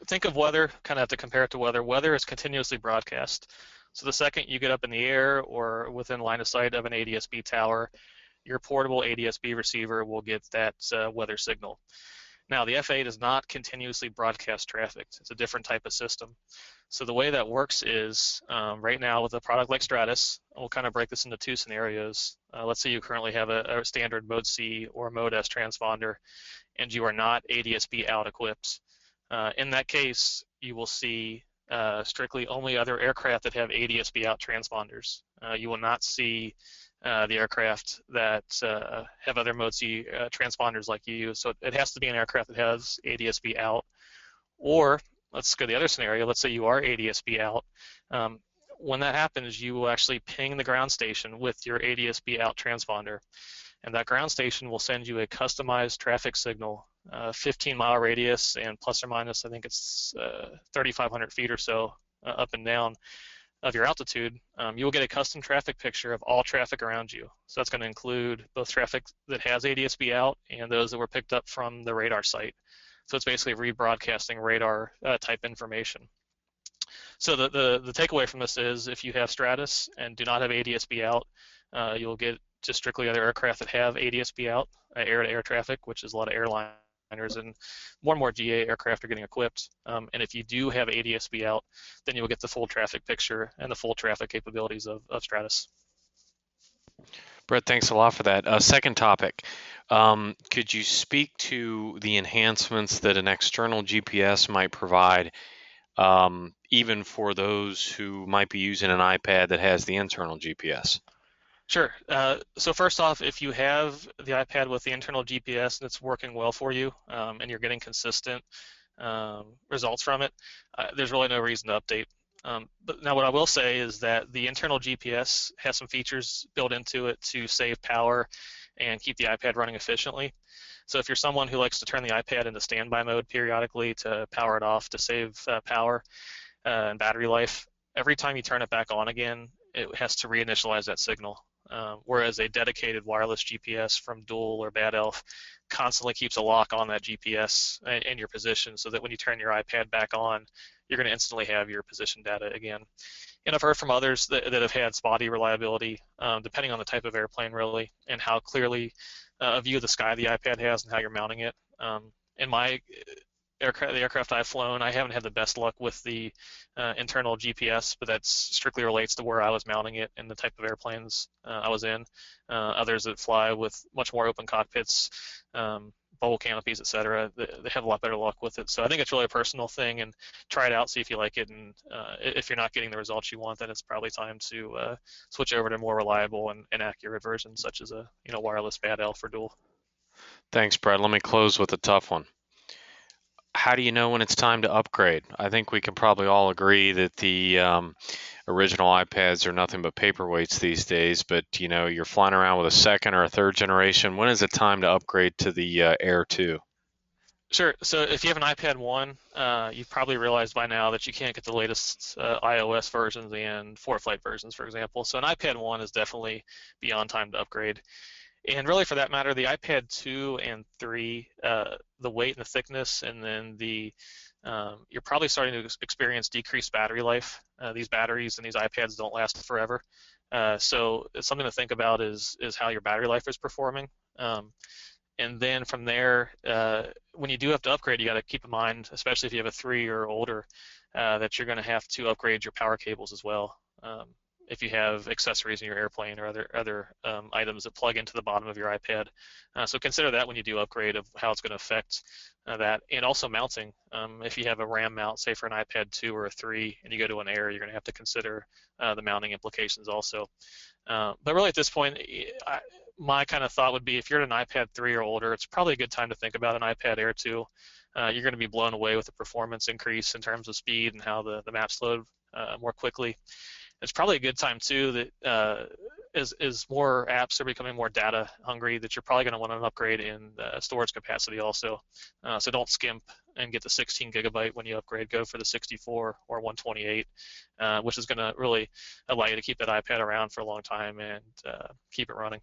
think of weather, kind of have to compare it to weather. Weather is continuously broadcast. So the second you get up in the air or within line of sight of an ADS-B tower, your portable ADS-B receiver will get that weather signal. Now, the FAA does not continuously broadcast traffic. It's a different type of system. So the way that works is, right now with a product like Stratus, we'll kind of break this into two scenarios. Let's say you currently have a standard Mode C or Mode S transponder, and you are not ADS-B out equipped. In that case, you will see strictly only other aircraft that have ADS-B out transponders. You will not see the aircraft that have other Mode C transponders like you. So it has to be an aircraft that has ADS-B out. Or let's go to the other scenario. Let's say you are ADS-B out. When that happens, you will actually ping the ground station with your ADS-B out transponder, and that ground station will send you a customized traffic signal, 15-mile radius and plus or minus, I think it's 3,500 feet or so up and down of your altitude. You will get a custom traffic picture of all traffic around you. So that's going to include both traffic that has ADS-B out and those that were picked up from the radar site. So it's basically rebroadcasting radar type information. So the takeaway from this is if you have Stratus and do not have ADS-B out, you'll get just strictly other aircraft that have ADS-B out, air-to-air traffic, which is a lot of airliners, and more GA aircraft are getting equipped. And if you do have ADS-B out, then you'll get the full traffic picture and the full traffic capabilities of Stratus. Bret, thanks a lot for that. Second topic, could you speak to the enhancements that an external GPS might provide, even for those who might be using an iPad that has the internal GPS? Sure. So first off, if you have the iPad with the internal GPS and it's working well for you, and you're getting consistent results from it, there's really no reason to update. But now what I will say is that the internal GPS has some features built into it to save power and keep the iPad running efficiently. So if you're someone who likes to turn the iPad into standby mode periodically to power it off to save power and battery life, every time you turn it back on again, it has to reinitialize that signal. Whereas a dedicated wireless GPS from Dual or Bad Elf constantly keeps a lock on that GPS and your position, so that when you turn your iPad back on, you're going to instantly have your position data again. And I've heard from others that have had spotty reliability, depending on the type of airplane really, and how clearly a view of the sky the iPad has and how you're mounting it. In my the aircraft I've flown, I haven't had the best luck with the internal GPS, but that strictly relates to where I was mounting it and the type of airplanes I was in. Others that fly with much more open cockpits, bubble canopies, etc., they have a lot better luck with it. So I think it's really a personal thing, and try it out, see if you like it, and if you're not getting the results you want, then it's probably time to switch over to more reliable and accurate versions, such as a wireless Bad Elf or Dual. Thanks, Bret. Let me close with a tough one. How do you know when it's time to upgrade? I think we can probably all agree that the original iPads are nothing but paperweights these days, but you're flying around with a second or a third generation. When is it time to upgrade to the Air 2? Sure. So if you have an iPad 1, you've probably realized by now that you can't get the latest iOS versions and ForeFlight versions, for example. So an iPad 1 is definitely beyond time to upgrade. And really, for that matter, the iPad 2 and 3, the weight and the thickness, and then you're probably starting to experience decreased battery life. These batteries and these iPads don't last forever. So it's something to think about is how your battery life is performing. And then from there, when you do have to upgrade, you got to keep in mind, especially if you have a 3 or older, that you're going to have to upgrade your power cables as well. If you have accessories in your airplane or other items that plug into the bottom of your iPad. So consider that when you do upgrade, of how it's going to affect that. And also mounting. If you have a RAM mount, say for an iPad 2 or a 3, and you go to an Air, you're going to have to consider the mounting implications also. But really at this point, my kind of thought would be, if you're at an iPad 3 or older, it's probably a good time to think about an iPad Air 2. You're going to be blown away with the performance increase in terms of speed and how the maps load more quickly. It's probably a good time too that as more apps are becoming more data hungry, that you're probably going to want an upgrade in storage capacity also. So don't skimp and get the 16 gigabyte when you upgrade. Go for the 64 or 128, which is going to really allow you to keep that iPad around for a long time and keep it running.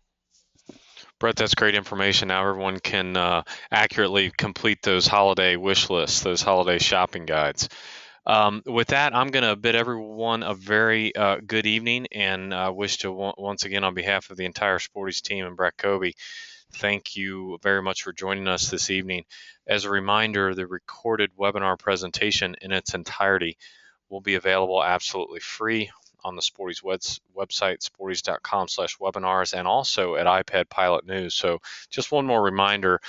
Bret, that's great information. Now everyone can accurately complete those holiday wish lists, those holiday shopping guides. With that, I'm going to bid everyone a very good evening, and wish to once again, on behalf of the entire Sporty's team and Bret Koebbe, thank you very much for joining us this evening. As a reminder, the recorded webinar presentation in its entirety will be available absolutely free on the Sporty's website, sporties.com/webinars, and also at iPad Pilot News. So just one more reminder,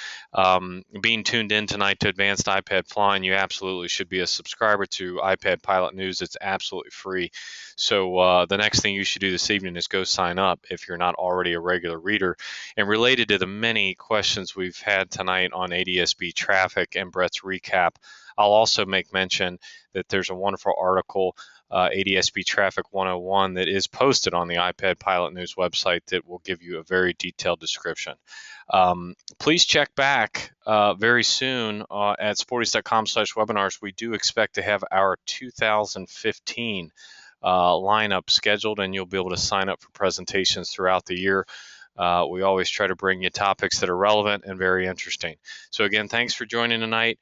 being tuned in tonight to Advanced iPad Flying, you absolutely should be a subscriber to iPad Pilot News. It's absolutely free. So the next thing you should do this evening is go sign up if you're not already a regular reader. And related to the many questions we've had tonight on ADS-B traffic and Bret's recap, I'll also make mention that there's a wonderful article, ADS-B Traffic 101, that is posted on the iPad Pilot News website that will give you a very detailed description. Please check back very soon at sporties.com/webinars. We do expect to have our 2015 lineup scheduled, and you'll be able to sign up for presentations throughout the year. We always try to bring you topics that are relevant and very interesting. So again, thanks for joining tonight.